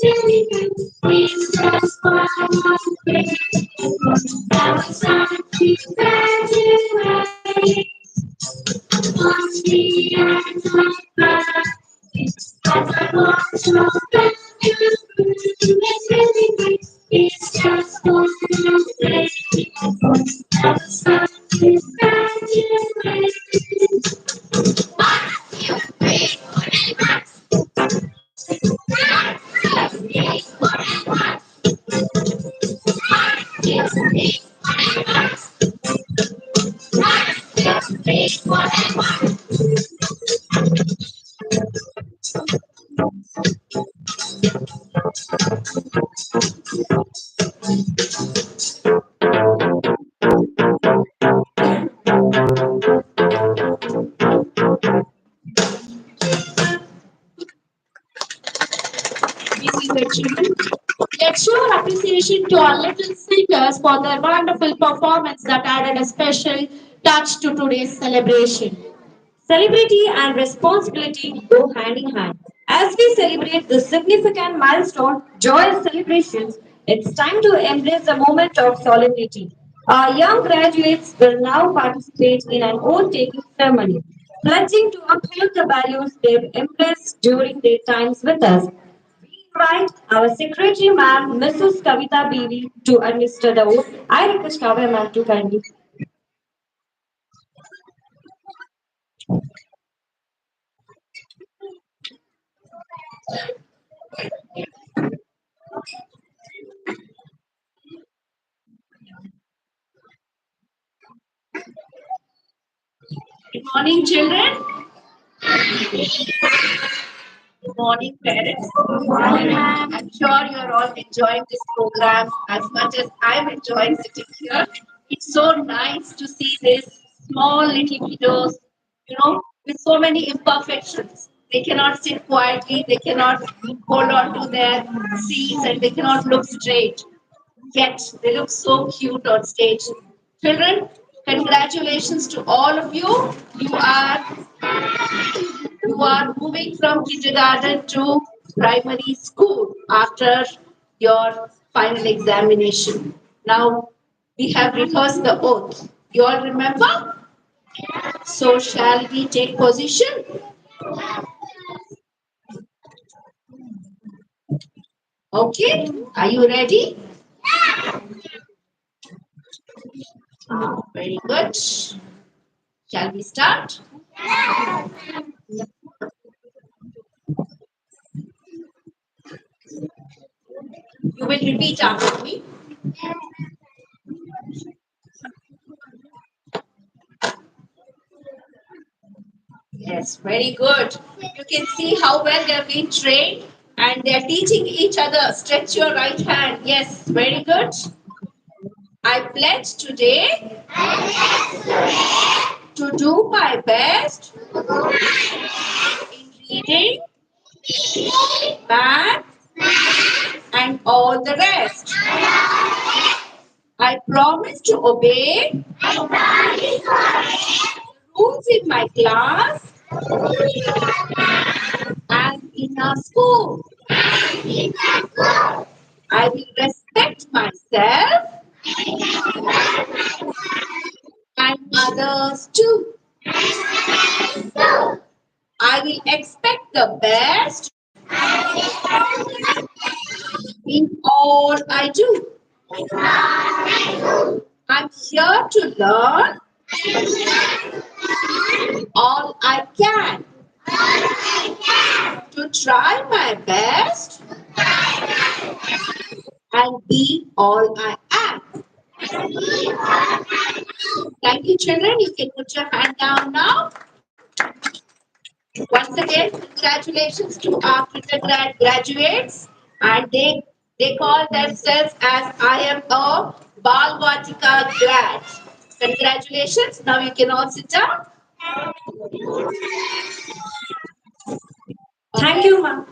It's just one more day. Our son is graduating. Once we are back, but I want to thank you. It's really great. It's just one more day. Our son is graduating. Let's show our appreciation to our little singers for their wonderful performance that added a special touch to today's celebration. Celebrity and responsibility go hand in hand. As we celebrate this significant milestone, joyous celebrations, it's time to embrace a moment of solemnity. Our young graduates will now participate in an oath-taking ceremony, pledging to uphold the values they've embraced during their times with us. We invite our secretary, ma'am, Mrs. Kavita BV, to administer the oath. I request Kavya ma'am to kindly. Good morning, children. Good morning, parents. Good morning, ma'am. I'm sure you're all enjoying this program as much as I'm enjoying sitting here. It's so nice to see these small little kiddos, with so many imperfections. They cannot sit quietly, they cannot hold on to their seats, and they cannot look straight. Yet they look so cute on stage. Children, congratulations to all of you. You are moving from kindergarten to primary school after your final examination. Now we have rehearsed the oath. You all remember? So shall we take position? Okay. Are you ready? Very good. Shall we start? You will repeat after me. Yes, very good. You can see how well they have been trained and they are teaching each other. Stretch your right hand. Yes, very good. I pledge today to do my best in reading, math, and all the rest. I promise to obey rules in my class and in our school. I will respect myself and others too. I will expect the best in all I do. I'm here to learn all I can, to try my best and be all I am. Thank you, children. You can put your hand down now. Once again, congratulations to our undergrad graduates. And they call themselves as I am a Balvatika grad. Congratulations. Now you can all sit down. Thank you, ma'am.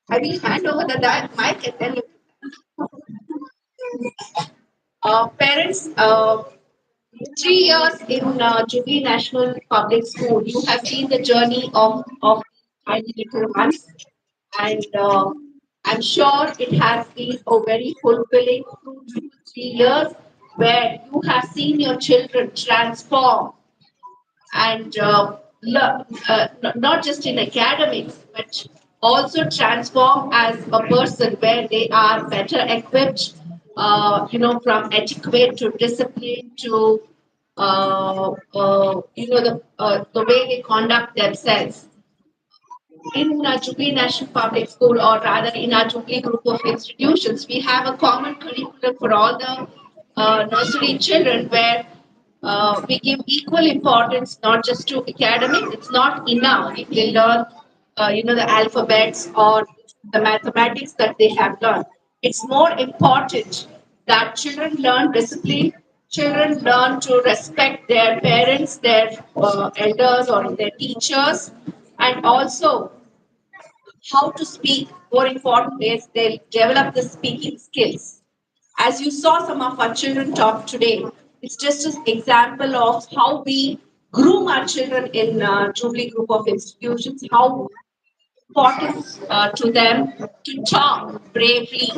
I will hand over the mic and then you. Parents, 3 years in Jubilee National Public School, you have seen the journey of tiny little ones. and I'm sure it has been a very fulfilling 2 to 3 years where you have seen your children transform and not just in academics, but also transform as a person where they are better equipped, from etiquette to discipline to, the way they conduct themselves in Jubilee National Public School, or rather in our Jubilee group of institutions, we have a common curriculum for all the nursery children where we give equal importance not just to academics. It's not enough if they learn, the alphabets or the mathematics that they have learned. It's more important that children learn discipline, children learn to respect their parents, their elders, or their teachers, and also how to speak. More important is they develop the speaking skills. As you saw some of our children talk today, it's just an example of how we groom our children in Jubilee Group of Institutions, how important to them to talk bravely.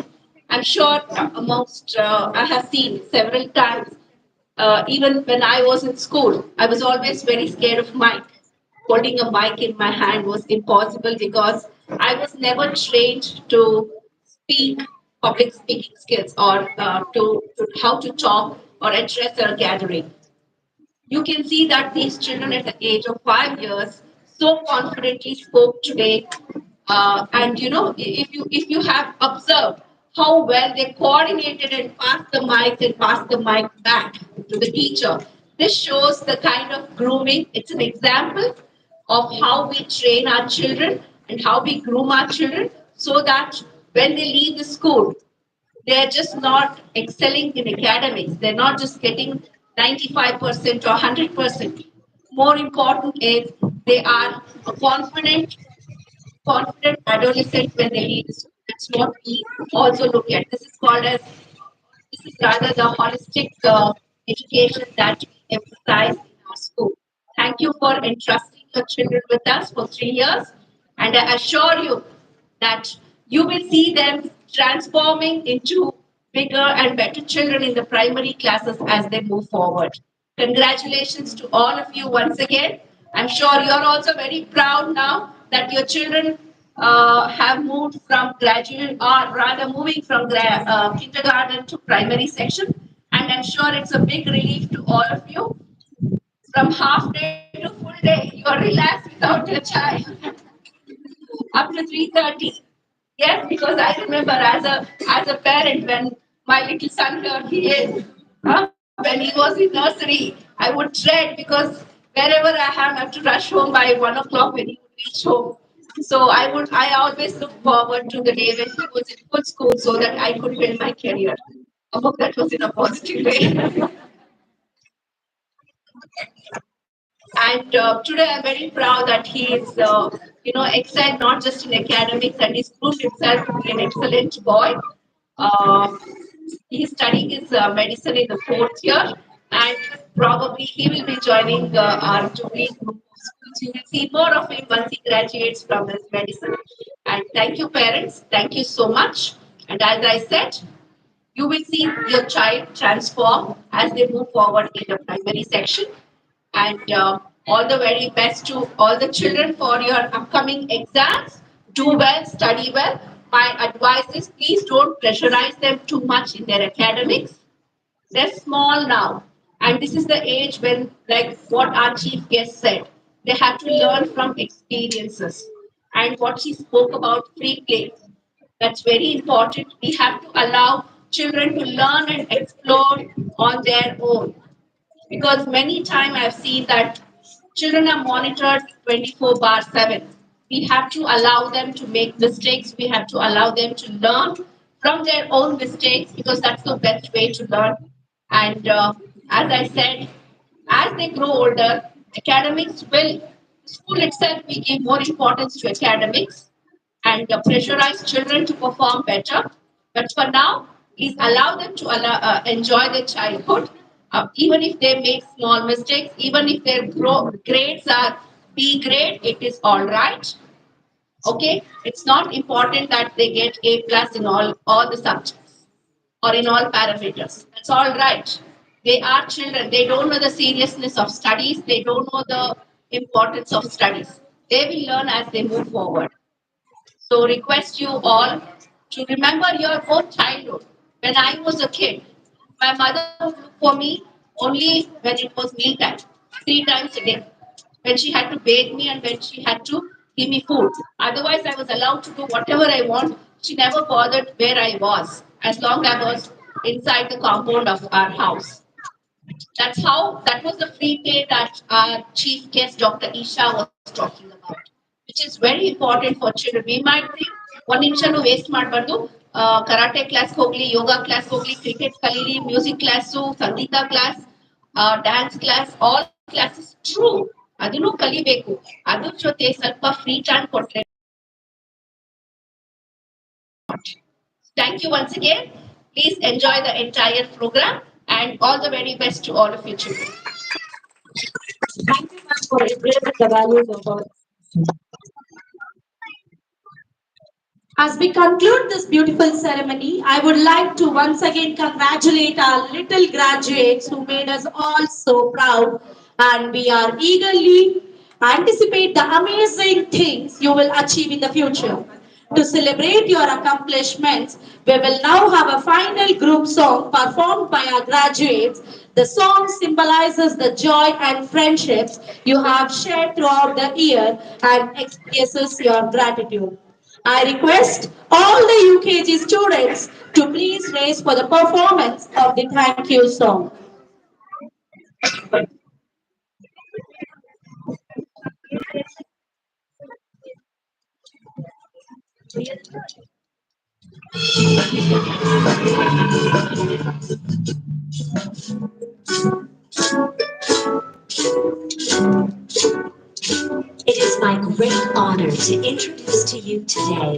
I'm sure amongst, I have seen several times, even when I was in school, I was always very scared of mic. Holding a mic in my hand was impossible because I was never trained to speak public speaking skills or to how to talk or address a gathering. You can see that these children at the age of 5 years so confidently spoke today. And if you have observed how well they coordinated and passed the mic back to the teacher, this shows the kind of grooming. It's an example of how we train our children and how we groom our children so that when they leave the school, they're just not excelling in academics. They're not just getting 95% or 100%. More important is they are a confident adolescent when they leave the school. That's what we also look at. This is rather the holistic education that we emphasize in our school. Thank you for entrusting your children with us for 3 years, and I assure you that you will see them transforming into bigger and better children in the primary classes as they move forward. Congratulations to all of you once again. I'm sure you're also very proud now that your children have moved from graduate, or rather moving from kindergarten to primary section. And I'm sure it's a big relief to all of you. From half day to full day, you are relaxed without your child up to 3:30. Yes, because I remember as a parent when my little son here he is, when he was in nursery, I would dread because wherever I have to rush home by 1 o'clock when he would reach home. So I always look forward to the day when he was in good school so that I could build my career. I hope that was in a positive way. And today I'm very proud that he is, excelled not just in academics, and he's proved himself to be an excellent boy. Uh, he's studying his medicine in the 4th year, and probably he will be joining our Jubilee group of schools. You will see more of him once he graduates from his medicine. And thank you, parents. Thank you so much. And as I said, you will see your child transform as they move forward in the primary section. And all the very best to all the children for your upcoming exams. Do well, study well. My advice is please don't pressurize them too much in their academics. They're small now. And this is the age when, like what our chief guest said, they have to learn from experiences. And what she spoke about free play, that's very important. We have to allow children to learn and explore on their own, because many times I've seen that children are monitored 24 bar 7. We have to allow them to make mistakes. We have to allow them to learn from their own mistakes because that's the best way to learn. And as I said, as they grow older, academics will, school itself will give more importance to academics and pressurize children to perform better. But for now, please allow them to enjoy their childhood, even if they make small mistakes, even if their grades are B grade, it is all right. Okay, it's not important that they get A plus in all the subjects or in all parameters. That's all right. They are children. They don't know the seriousness of studies. They don't know the importance of studies. They will learn as they move forward. So request you all to remember your own childhood. When I was a kid, my mother would look for me only when it was meal time, 3 times a day. When she had to bathe me and when she had to give me food. Otherwise, I was allowed to do whatever I want. She never bothered where I was, as long as I was inside the compound of our house. That was the free play that our chief guest, Dr. Isha, was talking about, which is very important for children. We might think one ನಿಮಿಷನೂ waste ಮಾಡಬಾರ್ದು karate class ಹೋಗ್ಲಿ yoga class ಹೋಗ್ಲಿ cricket ಕಲೀಲಿ music class ಸಂಗೀತ class dance class all classes true ಅದನ್ನು ಕಲಿಬೇಕು ಅದ್ರ ಜೊತೆ ಸ್ವಲ್ಪ ಫ್ರೀ ಟೈಮ್ ಕೊಟ್ರೆ thank you once again. Please enjoy the entire program and all the very best to all of you children. Thank you, ma'am, for representing the values of our. As we conclude this beautiful ceremony, I would like to once again congratulate our little graduates who made us all so proud, and we are eagerly anticipate the amazing things you will achieve in the future. To celebrate your accomplishments, we will now have a final group song performed by our graduates. The song symbolizes the joy and friendships you have shared throughout the year and expresses your gratitude. I request all the UKG students to please raise for the performance of the thank you song. It is my great honor to introduce to you today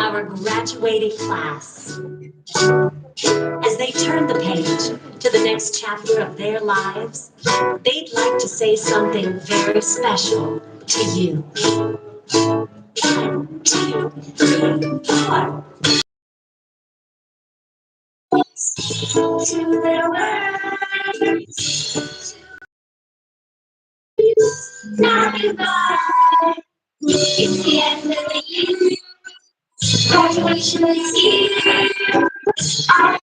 our graduating class. As they turn the page to the next chapter of their lives, they'd like to say something very special to you. 1, 2, 3, 4. To their words, now goodbye. It's the end of the year. Graduation is here. I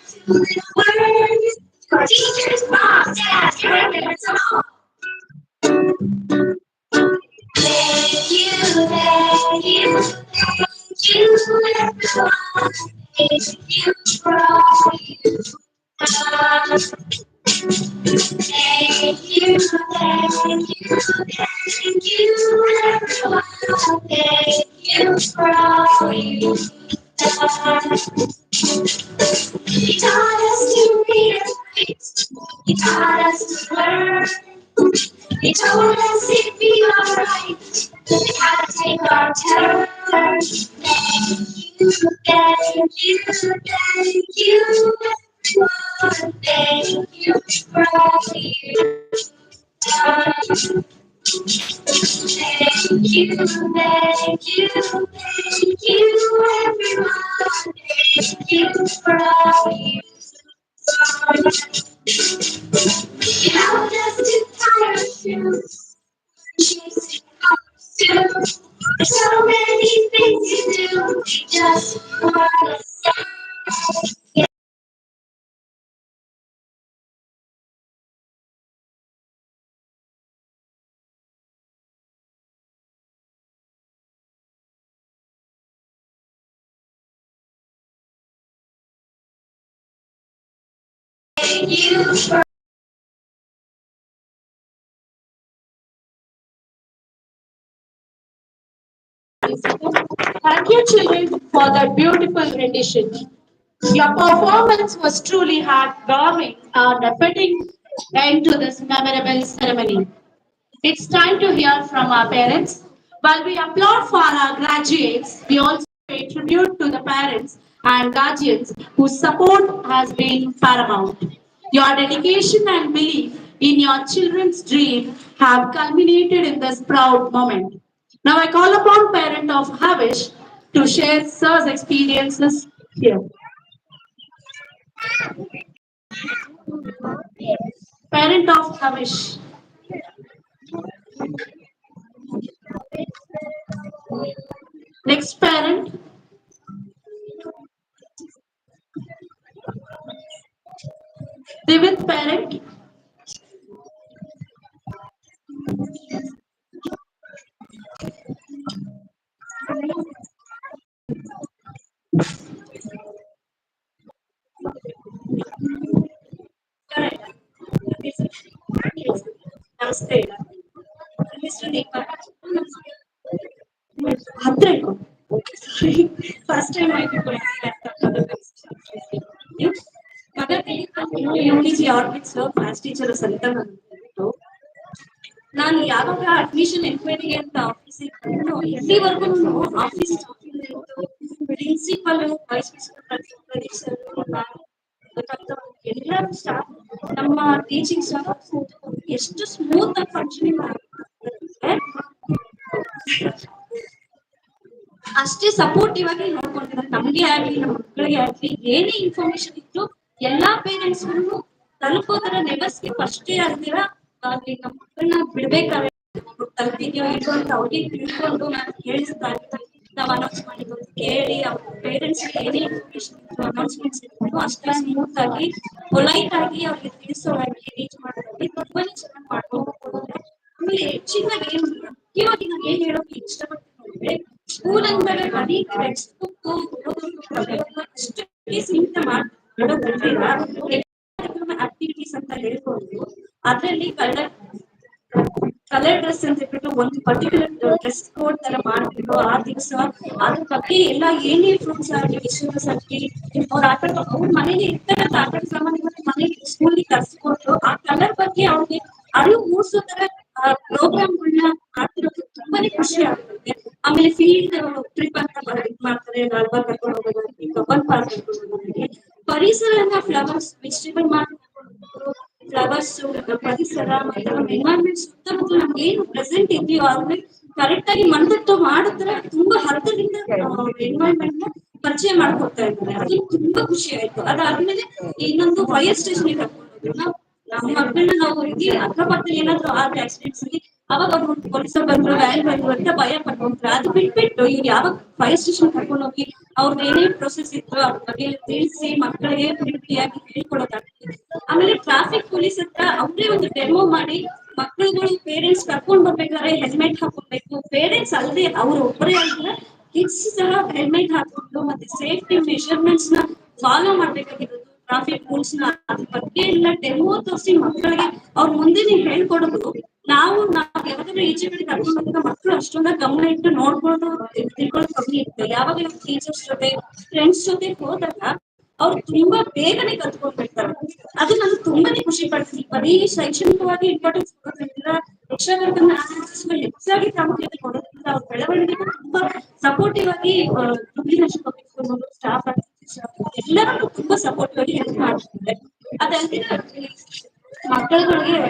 to the words. For teachers, moms, dads, grandparents, and all. Thank you, thank you, thank you, everyone. Thank you for all you've done. Thank you, thank you, thank you, everyone. Thank you for all you've done. You taught us to read and write. You taught us to learn. You told us it'd be alright. We had to take our turn. Thank you, thank you, thank you, everyone. Thank you for all you've done. Thank you, thank you, thank you, everyone. Thank you for all you've done. You helped us to tie our shoes, chasing our pursuit. There's so many things you do, we just wanna say thank you for. Thank you, children, for that beautiful rendition. Your performance was truly heartwarming and a fitting end to this memorable ceremony. It's time to hear from our parents. While we applaud for our graduates, we also pay tribute to the parents and guardians whose support has been paramount. Your dedication and belief in your children's dream have culminated in this proud moment. Now I call upon parent of Havish to share sir's experiences here. Parent of Havish. Next parent. Seventh parent. ನಮಸ್ತೆ ಹತ್ರ ಇಟ್ಕೊ first time ಆಯ್ತು UKG Orbits class teacher Sarita ಬಂದ್ಬಿಟ್ಟು ನಾನು ಯಾವಾಗ admission ಎನ್ಕ್ವೈರಿಗೆ ಅಂತ ಆಫೀಸಿಗೆ ಬಂದು ಎಲ್ಲಿವರೆಗೂ ಆಫೀಸ್ ಪ್ರಿನ್ಸಿಪಲ್ ವೈಸ್ ಪ್ರಿನ್ಸಿಪಲ್ ಎಲ್ಲರೂ ಸ್ಟಾಫ್ ನಮ್ಮ ಟೀಚಿಂಗ್ ಸ್ಟಾಫ್ ಎಷ್ಟು ಸ್ಮೂತ್ ಆಗಿ ಫಂಕ್ಷನಿಂಗ್ ಅಷ್ಟೇ ಸಪೋರ್ಟಿವ್ ಆಗಿ ನೋಡ್ಕೊಂಡಿದ್ದಾರೆ. ನಮ್ಗೆ ಆಗ್ಲಿ ನಮ್ಮ ಮಕ್ಕಳಿಗೆ ಆಗ್ಲಿ ಏನೇ ಇನ್ಫಾರ್ಮೇಶನ್ ಇತ್ತು ಎಲ್ಲಾ ಪೇರೆಂಟ್ಸ್ ತಲುಪೋ ತರ ನೆಬಸ್ಗೆ ಫಸ್ಟೇ ಆಗ್ತೀರ ಆಗ್ಲಿ ನಮ್ಮ ಮಕ್ಕಳನ್ನ ಬಿಡ್ಬೇಕಾದ್ರೆ ತಲುಪಿದ್ಯೋ ಇಲ್ವೋ ಅಂತ ಅವ್ರಿಗೆ ತಿಳ್ಕೊಂಡು ನಾನು ಕೇಳಿಸ್ತಾ ಇರ್ತೀನಿ. ನಾವು ಅನೌನ್ಸ್ ಮಾಡಿದ್ದು ಕೇಳಿ ಅವ್ರ ಪೇರೆಂಟ್ಸ್ ಏನೇ ಇನ್ಫಾರ್ಮೇಶನ್ ಇತ್ತು ಅನೌನ್ಸ್ಮೆಂಟ್ಸ್ ಇತ್ತು ಅಷ್ಟೇ ಸ್ಮೂತ್ ಆಗಿ ಪೊಲೈಟ್ ಆಗಿ ಅವ್ರಿಗೆ ತಿಳಿಸೋದಾಗಿ ರೀಚ್ ಮಾಡೋದಾಗಿ ತುಂಬಾನೇ ಚೆನ್ನಾಗಿ ಮಾಡ್ಕೊಂಡು ಹೋಗೋದ್ರೆ ಆಮೇಲೆ ಹೆಚ್ಚಿನಾಗಿ ಏನು ಇವಾಗ ನಾನು ಏನ್ ಹೇಳೋಕೆ ಇಷ್ಟಪಡ್ತೀನಿ ಅಂದ್ರೆ ಸ್ಕೂಲ್ ಅಂದಾಗ ಬರೀ ಟೆಕ್ಸ್ಟ್ ಬುಕ್ ಅಷ್ಟೇ ಸೀಮಿತ ಮಾಡೋದ್ರಿಂದ ಆಕ್ಟಿವಿಟೀಸ್ ಅಂತ ಹೇಳ್ಕೊಂಡು ಅದರಲ್ಲಿ ಕಲರ್ ಡ್ರೆಸ್ ಅಂತ ಹೇಳ್ಬಿಟ್ಟು ಒಂದು ಪರ್ಟಿಕ್ಯುಲರ್ ಡ್ರೆಸ್ ಕೋಡ್ ತರ ಮಾಡ್ಬಿಟ್ಟು ಆ ದಿವಸ ಅದ್ರ ಬಗ್ಗೆ ಎಲ್ಲ ಏನೇ ಫ್ರೂಟ್ಸ್ ಆಗಲಿ ವೆಜಿಟೇಬಲ್ಸ್ ಆಗಲಿ ಅವ್ರ ಆಟ ಅವ್ರ ಮನೇಲಿ ಇರ್ತಕ್ಕಂಥ ಆಟ ಸಾಮಾನ್ಯವಾಗಿ ಮನೇಲಿ ಸ್ಕೂಲ್ಗೆ ತರಿಸ್ಕೊಂಡು ಆ ಕಲರ್ ಬಗ್ಗೆ ಅವ್ರಿಗೆ ಅರಿವು ಮೂಡಿಸೋ ತರ ಪ್ರೋಗ್ರಾಮ್ಗಳನ್ನ ಮಾಡ್ತಿರೋದು ತುಂಬಾನೇ ಖುಷಿ ಆಗುತ್ತೆ. ಆಮೇಲೆ ಫೀಲ್ಡ್ ಟ್ರಿಪ್ ಅಂತ ಮಾಡ್ತಾರೆ ಲಾಲ್ಬಾಗ್ ಕರ್ಕೊಂಡು ಹೋಗೋದಾಗ್ಲಿ ಕಬ್ಬನ್ ಪಾರ್ಕ್ ಕರ್ಕೊಂಡು ಹೋಗೋದಾಗ್ಲಿ ಪರಿಸರನ ಫ್ಲವರ್ಸ್ ವೆಜಿಟೇಬಲ್ ಮಾಡ್ಕೊಂಡು ಫ್ಲವರ್ಸ್ ಪರಿಸರ ಮತ್ತೆ ನಮ್ಮ ಎನ್ವೈರನ್ಮೆಂಟ್ ಸುತ್ತಮುತ್ತಲು ನಮ್ಗೆ ಏನು ಪ್ರೆಸೆಂಟ್ ಇದೆಯೋ ಅದನ್ನ ಕರೆಕ್ಟ್ ಆಗಿ ಮನದಟ್ಟು ಮಾಡಿದ್ರೆ ತುಂಬಾ ಹರದಿಂದ ಎನ್ವೈರನ್ಮೆಂಟ್ ನ ಪರಿಚಯ ಮಾಡ್ಕೊಡ್ತಾ ಇದ್ದಾರೆ. ಅದು ತುಂಬಾ ಖುಷಿ ಆಯ್ತು. ಅದಾದ್ಮೇಲೆ ಇನ್ನೊಂದು ಫೈರ್ ಸ್ಟೇಷನ್ ಕರ್ಕೊಂಡು ಹೋದ್ರು. ನಮ್ಮ ಮಕ್ಕಳನ್ನ ನಾವು ಇಲ್ಲಿ ಅಕ್ಕಪಕ್ಕದಲ್ಲಿ ಏನಾದ್ರು ಆದ್ರೆ ಆಕ್ಸಿಡೆಂಟ್ಸ್ ಅಲ್ಲಿ ಅವಾಗ ಅವ್ರು ಪೊಲೀಸ್ ಬಂದ್ರು ವ್ಯಾನ್ ಬಂದ್ರು ಅಂತ ಭಯ ಪಡ್ಕೊಂಡ್ರು. ಅದು ಬಿಟ್ಬಿಟ್ಟು ಇವ್ರು ಯಾವಾಗ ಫೈರ್ ಸ್ಟೇಷನ್ ಕರ್ಕೊಂಡು ಹೋಗಿ ಅವ್ರದ್ದು ಏನೇ ಪ್ರೊಸೆಸ್ ಇತ್ತು ಅದ್ರ ಬಗ್ಗೆ ತಿಳಿಸಿ ಮಕ್ಕಳಿಗೆ ಪ್ರೀತಿಯಾಗಿ ಹೇಳ್ಕೊಡೋದಾಗ್ತದೆ. ಆಮೇಲೆ ಟ್ರಾಫಿಕ್ ಪೊಲೀಸ್ ಹತ್ರ ಅವ್ರೇ ಒಂದು ಡೆಮೋ ಮಾಡಿ ಮಕ್ಕಳುಗಳು ಪೇರೆಂಟ್ಸ್ ಕರ್ಕೊಂಡ್ ಬರ್ಬೇಕಾದ್ರೆ ಹೆಲ್ಮೆಟ್ ಹಾಕೊಬೇಕು. ಪೇರೆಂಟ್ಸ್ ಅಲ್ಲದೆ ಅವ್ರು ಒಬ್ಬರೇ ಆಗಿದ್ರೆ ಕಿಡ್ಸ್ ಸಹ ಹೆಲ್ಮೆಟ್ ಹಾಕೊಂಡು ಮತ್ತೆ ಸೇಫ್ಟಿ ಮೆಷರ್ಮೆಂಟ್ಸ್ ನ ಫಾಲೋ ಮಾಡ್ಬೇಕಾಗಿರೋದು ಟ್ರಾಫಿಕ್ ರೂಲ್ಸ್ ನ ಅದ್ರ ಬಗ್ಗೆ ಎಲ್ಲ ಡೆಮೋ ತೋರಿಸಿ ಮಕ್ಕಳಿಗೆ ಅವ್ರ ಮುಂದೆ ಹೇಳ್ಕೊಡೋದು. ನಾವು ಯಾವ್ದಾದ್ರು ಈಚೆ ಕಡೆ ಕರ್ಕೊಂಡು ಹೋದಾಗ ಮಕ್ಕಳು ಅಷ್ಟೊಂದ ಗಮನ ಇಟ್ಟು ನೋಡ್ಕೊಂಡು ತಿಳ್ಕೊಳ್ಳೋದು ಕಮ್ಮಿ ಇರುತ್ತೆ. ಯಾವಾಗ ನಾವು ಟೀಚರ್ಸ್ ಜೊತೆ ಫ್ರೆಂಡ್ಸ್ ಜೊತೆ ಹೋದಾಗ ಅವ್ರು ತುಂಬಾ ಬೇಗನೆ ಕಲ್ತ್ಕೊಂಡ್ಬಿಡ್ತಾರೆ. ಅದು ನಾನು ತುಂಬಾನೇ ಖುಷಿ ಪಡ್ತೀನಿ. ಬರೀ ಶೈಕ್ಷಣಿಕವಾಗಿ ಇಂಪಾರ್ಟೆನ್ಸ್ ಕೊಡೋದ್ರಿಂದ ಯಕ್ಷಗಾನ ಹೆಚ್ಚಾಗಿ ಪ್ರಾಮುಖ್ಯತೆ ಕೊಡೋದ್ರಿಂದ ಅವ್ರ ಬೆಳವಣಿಗೆ ತುಂಬಾ ಸಪೋರ್ಟಿವ್ ಆಗಿ ಸ್ಟಾಫ್ ಎಲ್ಲರೂ ತುಂಬಾ ಸಪೋರ್ಟಿವ್ ಆಗಿ ಹೆಲ್ಪ್ ಮಾಡ್ತಿದ್ದಾರೆ. ಅದಲ್ಲದೆ ಮಕ್ಕಳುಗಳಿಗೆ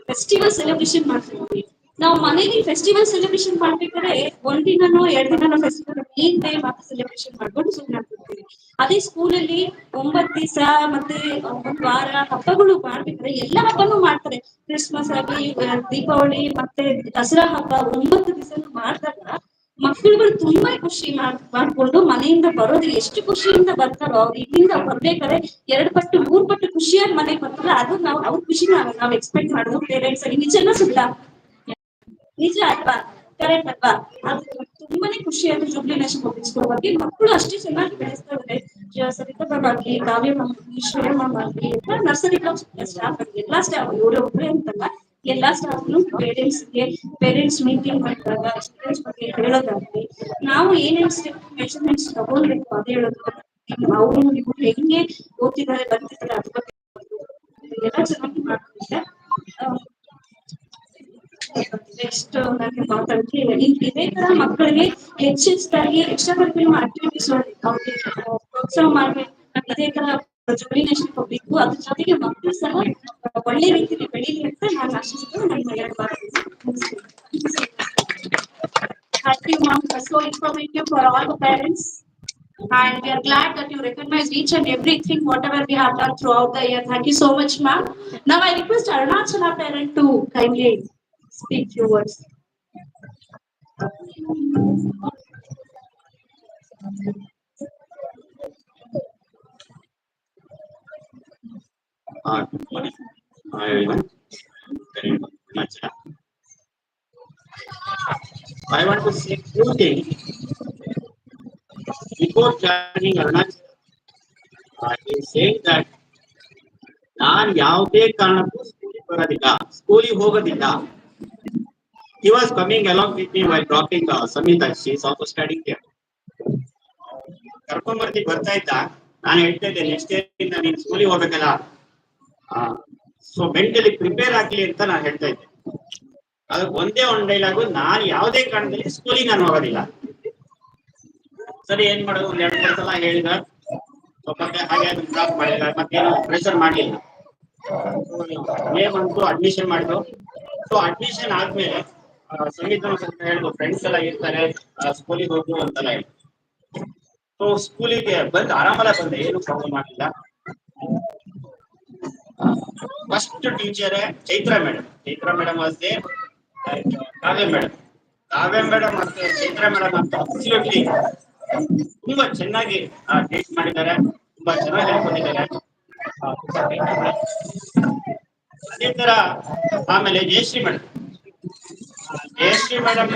ಫೆಸ್ಟಿವಲ್ ಸೆಲೆಬ್ರೇಷನ್ ಮಾಡ್ತೀವಿ. ನಾವು ಮನೇಲಿ ಫೆಸ್ಟಿವಲ್ ಸೆಲೆಬ್ರೇಷನ್ ಮಾಡ್ಬೇಕಾದ್ರೆ ಒಂದಿನನೋ 2 ದಿನನೋ ಫೆಸ್ಟಿವಲ್ ಮೇನ್ ಡೇ ಮಾತ್ರ ಸೆಲೆಬ್ರೇಷನ್ ಮಾಡ್ಕೊಂಡು ಸುಮ್ಮನೆ ಆಗ್ತಿರ್ತೀವಿ. ಅದೇ ಸ್ಕೂಲಲ್ಲಿ 9 ದಿವಸ ಮತ್ತೆ 1 ವಾರ ಹಬ್ಬಗಳು ಮಾಡ್ಬೇಕಾದ್ರೆ ಎಲ್ಲ ಹಬ್ಬನೂ ಮಾಡ್ತಾರೆ. ಕ್ರಿಸ್ಮಸ್ ಆಗಲಿ ದೀಪಾವಳಿ ಮತ್ತೆ ದಸರಾ ಹಬ್ಬ 9 ದಿವಸ ಮಾಡಿದಾಗ ಮಕ್ಕಳುಗಳು ತುಂಬಾ ಖುಷಿ ಮಾಡ್ಕೊಂಡು ಮನೆಯಿಂದ ಬರೋದು ಎಷ್ಟು ಖುಷಿಯಿಂದ ಬರ್ತಾರೋ ಅವ್ರು ಇಲ್ಲಿಂದ ಬರ್ಬೇಕಾದ್ರೆ 2 ಪಟ್ಟು 3 ಪಟ್ಟು ಖುಷಿಯಾಗಿ ಮನೆಗೆ ಬರ್ತಾರ. ಅದು ನಾವು ಅವ್ರ ಖುಷಿ ನಾವು ಎಕ್ಸ್ಪೆಕ್ಟ್ ಮಾಡೋದು ಪೇರೆಂಟ್ಸ್ ಆಗಿ. ನಿಜನೂ ಸುಳ್ಳ ನಿಜ ಅಲ್ವಾ? ಕರೆಕ್ಟ್ ಅಲ್ವಾ? ಅದು ತುಂಬಾನೇ ಖುಷಿ ಆಯ್ತು. ಜೂಬ್ಲಿ ನೇಷನ್ ಪಬ್ಲಿಕ್ ಸ್ಕೂಲ್ ಬಗ್ಗೆ ಮಕ್ಕಳು ಅಷ್ಟೇ ಚೆನ್ನಾಗಿ ಬೆಳೆಸ್ತಾ ಇದ್ದಾರೆ. ಸರಿತಾ ಮ್ಯಾಮ್ ಆಗ್ಲಿ ಕಾವ್ಯ ಮ್ಯಾಮ್ ಆಗ್ಲಿ ಶ್ರೇಯ ಮ್ಯಾಮ್ ಆಗ್ಲಿ ಎಲ್ಲ ನರ್ಸರಿ ಸ್ಟಾಫ್ ಆಗ್ಲಿ ಎಲ್ಲಾ ಸ್ಟಾಫ್ ಇವ್ರೆ ಒಬ್ರೆ ಅಂತಲ್ಲ ಎಲ್ಲಾ ಸ್ಟಾಫ್ನು ಪೇರೆಂಟ್ಸ್ ಮೀಟಿಂಗ್ ಮಾಡಿದಾಗ ಸ್ಟೂಡೆಂಟ್ಸ್ ಬಗ್ಗೆ ಹೇಳೋದಾಗ್ಲಿ ನಾವು ಏನೇನ್ ಸ್ಟೆಪ್ ಮೆಷರ್ಮೆಂಟ್ಸ್ ತಗೊಳ್ಬೇಕು ಅದೇ ಹೇಳೋದು. ಅವ್ರು ನೀವು ಹೆಂಗೆ ಓದ್ತಿದ್ದಾರೆ ಬರ್ತಿದ್ದಾರೆ ಅದ್ರ ಬಗ್ಗೆ ಎಲ್ಲ ಚೆನ್ನಾಗಿ ಮಾಡ್ತಿದ್ದಾರೆ. ನೆಕ್ಸ್ಟ್ ನಾನು ಮಾತಾಡ್ತೀನಿ. ಇದೇ ತರ ಮಕ್ಕಳಿಗೆ ಹೆಚ್ಚೆಚ್ಚಾಗಿ ಎಕ್ಸ್ಟ್ರಾ ಕರಿಕ್ಯುಲರ್ ಆಕ್ಟಿವಿಟೀಸ್ ಪ್ರೋತ್ಸಾಹ ಮಾಡ್ಬೇಕು. ಇದೇ ತರ ಜೂಬ್ಲಿ ನೇಷನ್ ಹೋಗ್ಬೇಕು. ಅದ್ರ ಜೊತೆಗೆ ಮಕ್ಕಳು ಸಹ ಒಳ್ಳೆ ರೀತಿಯಲ್ಲಿ ಬೆಳೀಲಿ ಅಂತ ನಾನು ಆಶಿಸ್ತು ನನ್ನ 2 ಮಾತು. Thank you, ma'am. That's so informative for all the parents. And we are glad that you recognized each and everything, whatever we have done throughout the year. Thank you so much, ma'am. Now I request Arunachala parent to kindly speak few words. Good morning. Hi everyone. Very much. I want to say two things before joining Arunachal. He said that ನಾನು ಯಾವುದೇ ಕಾರಣಕ್ಕೂ ಸ್ಕೂಲಿಗೆ ಬರೋದಿಲ್ಲ, ಸ್ಕೂಲಿಗೆ ಹೋಗೋದಿಲ್ಲ. He was coming along with me while dropping Samita. She is also studying here. ಕರ್ಕೊಂಡ್ ಬರ್ತಾ ಇದ್ದ. ನಾನು ಹೇಳ್ತಾ ಇದ್ದೆ ನೆಕ್ಸ್ಟ್ ಇಯರ್ ನೀನು ಸ್ಕೂಲಿಗೆ ಹೋಗ್ಬೇಕಲ್ಲ, ಸೊ ಮೆಂಟಲಿ ಪ್ರಿಪೇರ್ ಆಗ್ಲಿ ಅಂತ ನಾನು ಹೇಳ್ತಾ ಇದ್ದೆ. ಅದಕ್ಕೆ ಒಂದೇ ಒಂದು ಡೈಲಾಗು, ನಾನು ಯಾವುದೇ ಕಾರಣದಲ್ಲಿ ಸ್ಕೂಲಿಗೆ ನಾನು ಹೋಗೋದಿಲ್ಲ. ಸರಿ ಏನ್ ಮಾಡೋದು, ಒಂದ್ 2-3 ಸಲ ಹೇಳಿದ, ಮತ್ತೆ ಹಾಗೆ ಡ್ರಾಪ್ ಮಾಡಿಲ್ಲ, ಮತ್ತೇನು ಪ್ರೆಷರ್ ಮಾಡಲಿಲ್ಲ. ಅಂತೂ ಅಡ್ಮಿಷನ್ ಮಾಡಿದ್ರು. ಸೊ ಅಡ್ಮಿಷನ್ ಆದ್ಮೇಲೆ ಸಂಗೀತ ಸ್ವಲ್ಪ ಹೇಳಿದ್ರು, ಫ್ರೆಂಡ್ಸ್ ಎಲ್ಲ ಇರ್ತಾರೆ, ಸ್ಕೂಲಿಗೆ ಹೋಗು ಅಂತೆಲ್ಲ ಹೇಳಿ. ಸೊ ಸ್ಕೂಲಿಗೆ ಬಂದು ಆರಾಮಲ್ಲ ಬಂದೆ, ಏನು ಪ್ರಾಬ್ಲಮ್ ಆಗಿಲ್ಲ. ಫಸ್ಟ್ ಟೀಚರ್ ಚೈತ್ರಾ ಮೇಡಮ್ ವಾಸ್ದೆ ಕಾವ್ಯ ಮೇಡಮ್ ಮತ್ತೆ ಚೈತ್ರಾ ಮೇಡಮ್ ಅಂತ ಅಬ್ಸಲ್ಯೂಟ್ಲಿ ತುಂಬಾ ಚೆನ್ನಾಗಿ ಟೀಚ್ ಮಾಡಿದ್ದಾರೆ, ತುಂಬಾ ಚೆನ್ನಾಗಿ ಹೇಳ್ಕೊಂಡಿದ್ದಾರೆ. ಅದೇ ತರ ಆಮೇಲೆ ಜಯಶ್ರೀ ಮೇಡಮ್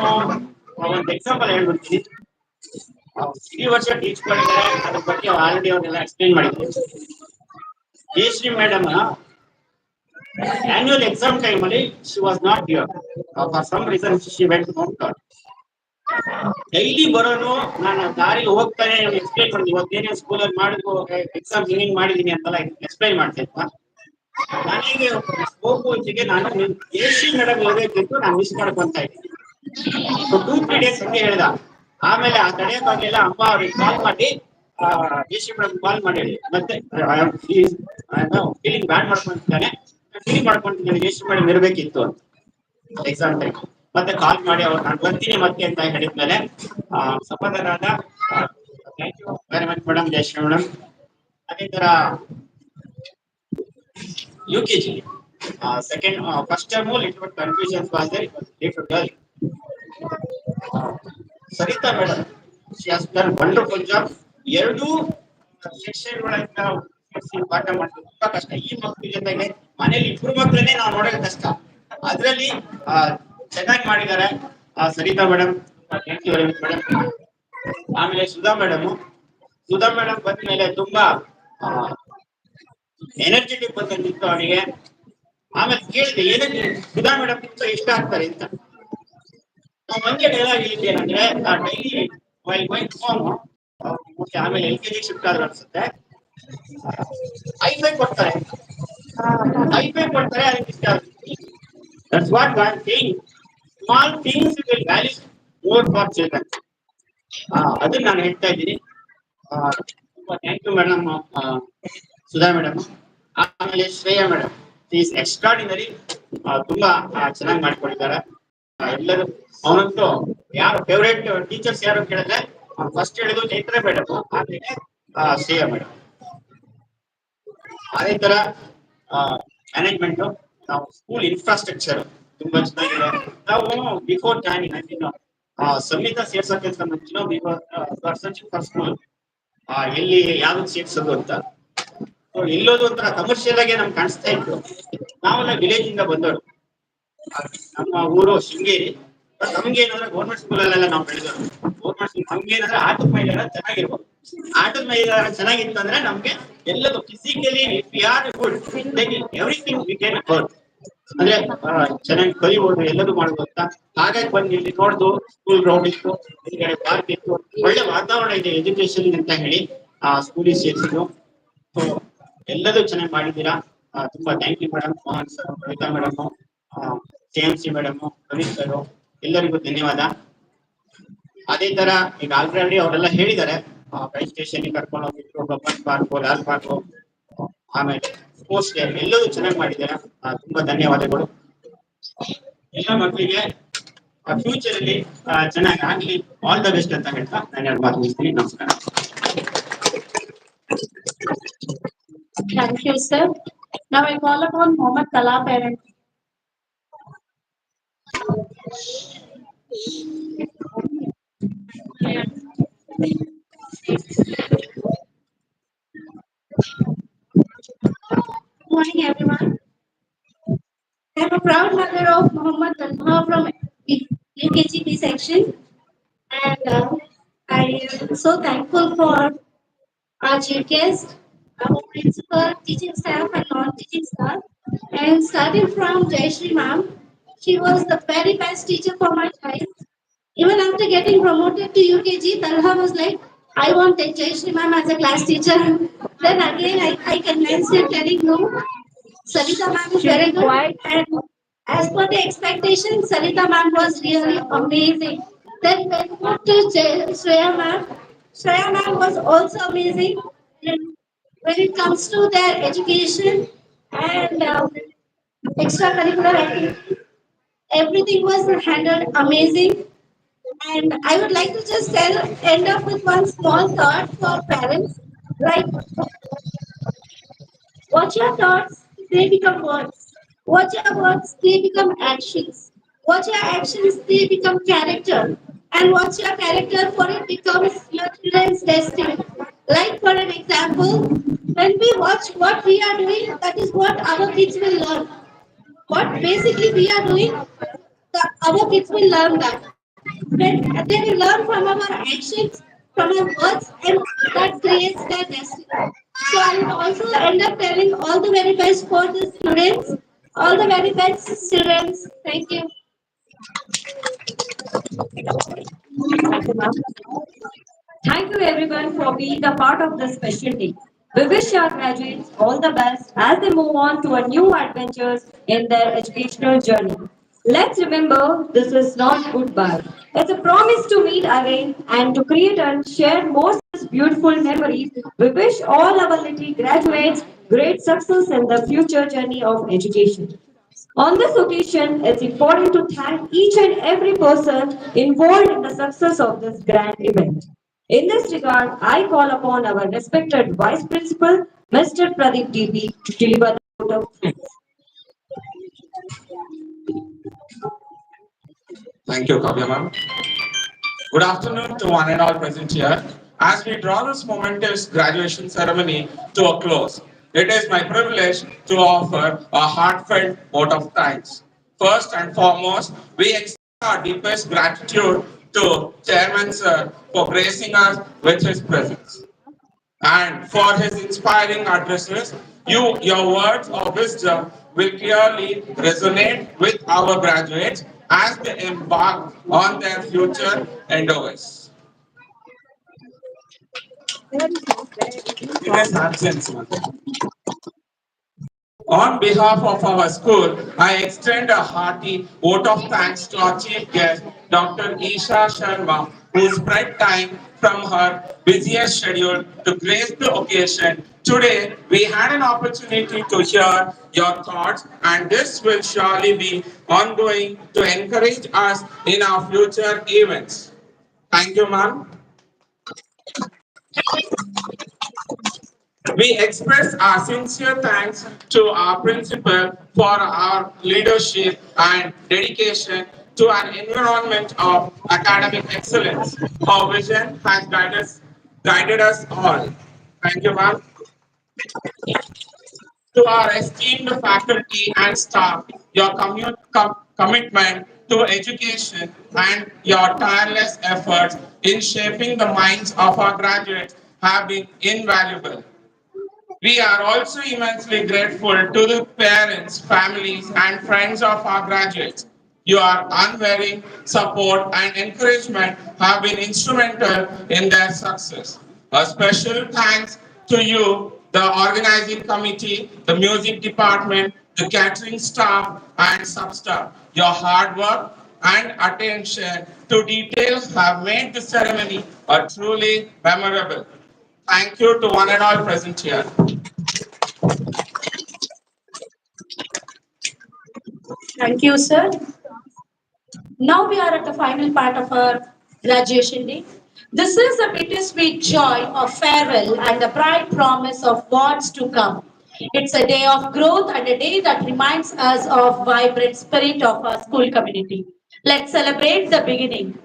ಒಂದು ಎಕ್ಸಾಂಪಲ್ ಹೇಳ್ಬಿಡ್ತೀನಿ. ಈ ವರ್ಷ ಟೀಚ್ ಮಾಡಿದ್ದಾರೆ, ಅದ್ರ ಬಗ್ಗೆ ಆಲ್ರೆಡಿ ಅವರೆಲ್ಲ ಎಕ್ಸ್ಪ್ಲೇನ್ ಮಾಡಿದ್ರು. Jayashree madam annual exam time ಅಲ್ಲಿ she was not here. For some reason she went home. Daily ಬರೋನು, ನಾನು ದಾರಿಗೆ ಹೋಗ್ತಾನೆ ಎಕ್ಸ್ಪ್ಲೈನ್ ಮಾಡ್ತೀನಿ, ಇವತ್ತೇನೇ ಸ್ಕೂಲಲ್ಲಿ ಮಾಡಿದ್ರು, ಎಕ್ಸಾಮ್ ಹಿಂಗ್ ಮಾಡಿದೀನಿ ಅಂತೆಲ್ಲ ಎಕ್ಸ್ಪ್ಲೈನ್ ಮಾಡ್ತಿದ್ದ. ನನಗೆ ಹೋಗುವತ್ತಿಗೆ ನಾನು ಜಯಶ್ರೀ ಮೇಡಮ್ ಇರಬೇಕಿತ್ತು, ನಾನು ಮಿಸ್ ಮಾಡ್ಕೊಂತ ಇದ್ದೀನಿ. 2-3 ಡೇಸ್ ಹಂಗೆ ಹೇಳ್ದ. ಆಮೇಲೆ ಆ ತಡೆಯಕ್ಕಾಗಲಿಲ್ಲ, ಅಮ್ಮ ಅವ್ರಿಗೆ ಕಾಲ್ ಮಾಡಿ ಜಯಶ್ರೀ ಮೇಡಮ್ ಕಾಲ್ ಮಾಡಿ ಮತ್ತೆ ಫೀಲಿಂಗ್ ಬ್ಯಾಡ್ ಮಾಡ್ಕೊಂತಿದ್ದಾನೆ, ಜಯಶ್ರೀ ಮೇಡಮ್ ಇರಬೇಕಿತ್ತು ಅಂತ ಎಕ್ಸಾಮ್ ಟೈಮ್. ಮತ್ತೆ ಕಾಲ್ ಮಾಡಿ ಅವ್ರು ನಾನು ಬರ್ತೀನಿ ಮತ್ತೆ ಅಂತ ಹೇಳಿದ್ಮೇಲೆ ಸಮಾಧಾನದ. Thank you very much madam, Jayashree madam. ಅದೇ ತರ UKG second first term little bit confusion was there, it was little girl. Sarita madam, she has done wonderful job. ಎರಡು ಸೆಕ್ಷನ್ ಗಳನ್ನ ಪಾಠ ಮಾಡೋದು ತುಂಬಾ ಕಷ್ಟ. ಈ ಮಕ್ಕಳ ಜೊತೆಗೆ ಮನೇಲಿ ಇಬ್ರು ಮಕ್ಕಳನ್ನೇ ನಾವು ನೋಡೋದು ಕಷ್ಟ, ಅದ್ರಲ್ಲಿ ಚೆನ್ನಾಗಿ ಮಾಡಿದ್ದಾರೆ Sarita madam. Thank you very much madam. ಆಮೇಲೆ ಸುಧಾ ಮೇಡಮ್ ಬಂದ್ಮೇಲೆ ತುಂಬಾ ಎನರ್ಜೆಟಿಕ್ ಬಂದಿತ್ತು ಅವನಿಗೆ. ಆಮೇಲೆ ಕೇಳಿದೆ ಏನಕ್ಕೆ ಸುಧಾ ಮೇಡಮ್ ಇಷ್ಟ ಆಗ್ತಾರೆ ಅಂತ. ಒಂದೇ ಡೈಲಾಗ್ ಹೇಳಿದ್ದೇನೆಂದ್ರೆ, ಡೈಲಿ ವೈಲ್ ಗೋಯಿಂಗ್ ಹೋಮ್, ಆಮೇಲೆ LKG ಶಿಫ್ಟ್ ಆದ್ರೆ ಅನ್ಸುತ್ತೆ, ಐಫೈ ಕೊಡ್ತಾರೆ, ಅದಕ್ಕೆ ಇಷ್ಟ ಆಗುತ್ತೆ. That's what I am saying. Small things will value more for children. ಅದನ್ನ ನಾನು ಹೇಳ್ತಾ ಇದ್ದೀನಿ. ತುಂಬಾ thank you madam, Sudha madam. ಆಮೇಲೆ ಶ್ರೇಯಾ ಮೇಡಮ್ ಈಸ್ ಎಕ್ಸ್ಟ್ರಾರ್ಡಿನರಿ, ತುಂಬಾ ಚೆನ್ನಾಗಿ ಮಾಡ್ಕೊಂಡಿದ್ದಾರೆ ಎಲ್ಲರೂ. ಅವನಂತೂ ಯಾರು ಫೇವ್ರೇಟ್ ಟೀಚರ್ಸ್ ಯಾರು ಕೇಳಿದ್ರೆ ಫಸ್ಟ್ ಹೇಳಿದ್ರು ಚೈತ್ರ ಮೇಡಮ್, ಆಮೇಲೆ ಶ್ರೇಯಾ ಮೇಡಮ್. ಅದೇ ತರ ಮ್ಯಾನೇಜ್ಮೆಂಟ್, ನಾವು ಸ್ಕೂಲ್ ಇನ್ಫ್ರಾಸ್ಟ್ರಕ್ಚರ್ ತುಂಬಾ ಚೆನ್ನಾಗಿದೆ. ನಾವು ಬಿಫೋರ್ ಜಾಯಿನಿಂಗ್ ಸಂಗೀತ ಸೇರ್ಸೋಕ್ಕಿಂತ ಮುಂಚೆ ಸರ್ಚಿಂಗ್ ಫಾರ್ ಸ್ಕೂಲ್, ಎಲ್ಲಿ ಯಾವ್ದು ಸೇರ್ಸೋದು ಅಂತ. ಇಲ್ಲೋದು ಒಂಥರ ಕಮರ್ಷಿಯಲ್ ಆಗಿ ನಮ್ಗೆ ಕಾಣಿಸ್ತಾ ಇತ್ತು. ನಾವೆಲ್ಲ ವಿಲೇಜ್ ಇಂದ ಬಂದವರು, ನಮ್ಮ ಊರು ಶೃಂಗೇರಿ. ನಮ್ಗೆ ಏನಂದ್ರೆ ಗೌರ್ಮೆಂಟ್ ಸ್ಕೂಲಲ್ಲೆಲ್ಲ ನಾವು ಬೆಳೆದವರು. ಗೌರ್ಮೆಂಟ್ ಸ್ಕೂಲ್ ನಮ್ಗೆ ಏನಂದ್ರೆ ಆಟದ ಮೈದಾನ ಚೆನ್ನಾಗಿರ್ಬೋದು. ಆಟದ ಮೈದಾನ ಚೆನ್ನಾಗಿತ್ತು ಅಂದ್ರೆ ನಮ್ಗೆ ಎಲ್ಲದು physically we are good, everything we can work. ಅಂದ್ರೆ ಚೆನ್ನಾಗಿ ಕಲಿಬಹುದು, ಎಲ್ಲದು ಮಾಡ್ಬೋದು ಅಂತ. ಹಾಗಾಗಿ ಬಂದು ಇಲ್ಲಿ ನೋಡ್ದು ಸ್ಕೂಲ್ ಗ್ರೌಂಡ್ ಇತ್ತು, ಹಿಂದ್ಗಡೆ ಪಾರ್ಕ್ ಇತ್ತು, ಒಳ್ಳೆ ವಾತಾವರಣ ಇದೆ ಎಜುಕೇಶನ್ ಅಂತ ಹೇಳಿ ಸ್ಕೂಲಿಗೆ ಸೇರಿಸಿದ್ರು. ಸೊ ಎಲ್ಲದೂ ಚೆನ್ನಾಗಿ ಮಾಡಿದ್ದೀರಾ, ತುಂಬಾ thank you madam. Mohan sir, Kavitha madam, CMC madam, Kavith sir, ಎಲ್ಲರಿಗೂ ಧನ್ಯವಾದ. ಅದೇ ತರ ಈಗ ಆಲ್ರೆಡಿ ಅವರೆಲ್ಲ ಹೇಳಿದ್ದಾರೆ, ರೈಲ್ ಸ್ಟೇಷನ್ ಕರ್ಕೊಂಡು ಹೋಗಿದ್ರು, ಗಬ್ಬನ್ ಪಾರ್ಕ್, ಲಾಲ್ ಪಾರ್ಕ್, ಆಮೇಲೆ ಸ್ಪೋರ್ಟ್ಸ್ ಡೇ ಎಲ್ಲದೂ ಚೆನ್ನಾಗಿ ಮಾಡಿದ್ದಾರೆ. ತುಂಬಾ ಧನ್ಯವಾದಗಳು. ಎಲ್ಲ ಮಕ್ಕಳಿಗೆ ಫ್ಯೂಚರಲ್ಲಿ ಚೆನ್ನಾಗಿ ಆಗಲಿ, ಆಲ್ ದ ಬೆಸ್ಟ್ ಅಂತ ಹೇಳ್ತಾ ನಾನು ಎರಡು ಮಾತು ಮುಗಿಸ್ತೀನಿ. ನಮಸ್ಕಾರ. Thank you, sir. Now I call upon Mohammed Kala parent. Good morning, everyone. I am a proud mother of Mohammed Talha from UKGP section, and I am so thankful for our chief guest, our principal, teaching staff, and non-teaching staff. And starting from Jayashree ma'am, she was the very best teacher for my child. Even after getting promoted to UKG, Talha was like, I want to take Jayashree ma'am as a class teacher. Then again, I convinced him, telling no, Sarita ma'am is very good. And as per the expectation, Sarita ma'am was really amazing. Then when we moved to Shreya ma'am was also amazing. And when it comes to their education and extracurricular activities, everything was handled amazing. And I would like to just end up with one small thought for parents. Like, watch your thoughts, they become words. Watch your words, they become actions. Watch your actions, they become character. And watch your character, for it becomes your children's destiny. Like, for an example, when we watch what we are doing, that is what our kids will learn. What basically we are doing, our kids will learn that. When they will learn from our actions, from our words, and that creates their destiny. So I will also end up telling all the very best for the students, all the very best students. Thank you. Thank you everyone for being a part of this special day. We wish our graduates all the best as they move on to a new adventures in their educational journey. Let's remember this is not goodbye. It's a promise to meet again and to create and share more such beautiful memories. We wish all our little graduates great success in the future journey of education. On this occasion, it's important to thank each and every person involved in the success of this grand event. In this regard, I call upon our respected Vice Principal, Mr. Pradeep DB, to deliver the vote of thanks. Thank you, Kavya ma'am. Good afternoon to one and all present here. As we draw this momentous graduation ceremony to a close, it is my privilege to offer a heartfelt vote of thanks. First and foremost, we extend our deepest gratitude to Chairman Sir for gracing us with his presence and for his inspiring addresses. Your words of wisdom will clearly resonate with our graduates as they embark on their future endeavors. In his absence, on behalf of our school, I extend a hearty vote of thanks to our chief guest, Dr. Isha Sharma, who spread time from her busiest schedule to grace the occasion. Today, we had an opportunity to hear your thoughts, and this will surely be ongoing to encourage us in our future events. Thank you, ma'am. We express our sincere thanks to our principal for our leadership and dedication to an environment of academic excellence. Her vision has guided us all. Thank you, ma'am. To our esteemed faculty and staff, your commitment to education and your tireless efforts in shaping the minds of our graduates have been invaluable. We are also immensely grateful to the parents, families, and friends of our graduates. Your unwavering support and encouragement have been instrumental in their success. A special thanks to you, the organizing committee, the music department, the catering staff, and sub-staff. Your hard work and attention to details have made the ceremony a truly memorable. Thank you to one and all present here. Thank you, sir. Now we are at the final part of our graduation day. This is the bittersweet joy of farewell and the bright promise of what's to come. It's a day of growth and a day that reminds us of vibrant spirit of our school community. Let's celebrate the beginning.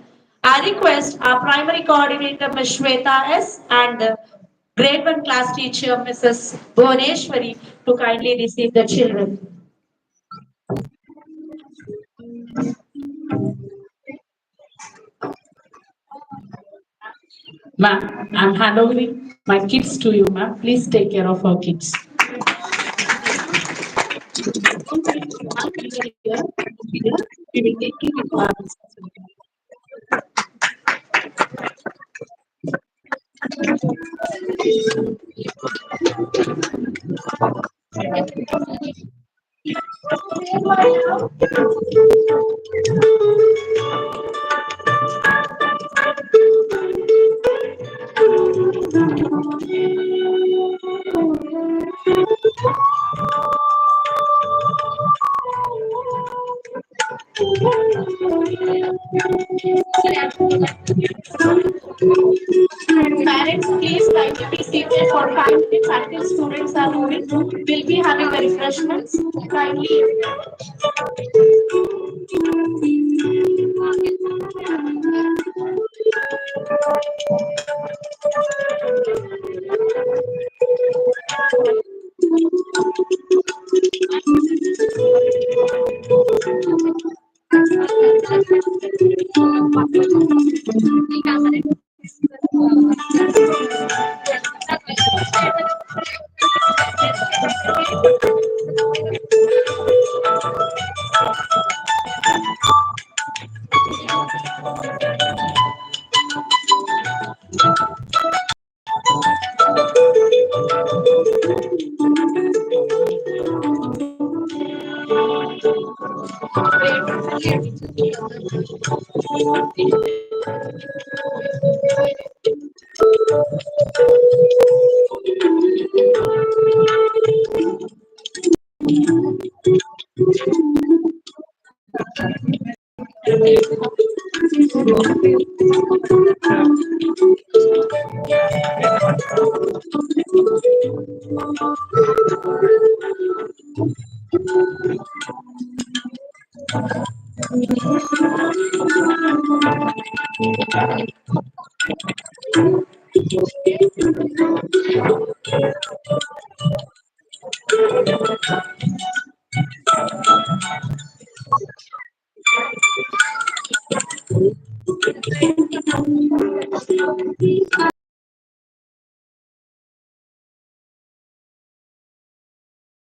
I request our primary coordinator Ms. Shweta S and the grade 1 class teacher Mrs. Bhuvaneshwari to kindly receive the children. Ma'am, I'm handovering my kids to you, ma'am. Please take care of our kids. We will take it into our responsibility. Parents, please kindly be seated for 5 minutes until students are moving. We'll be having the refreshments. Kindly.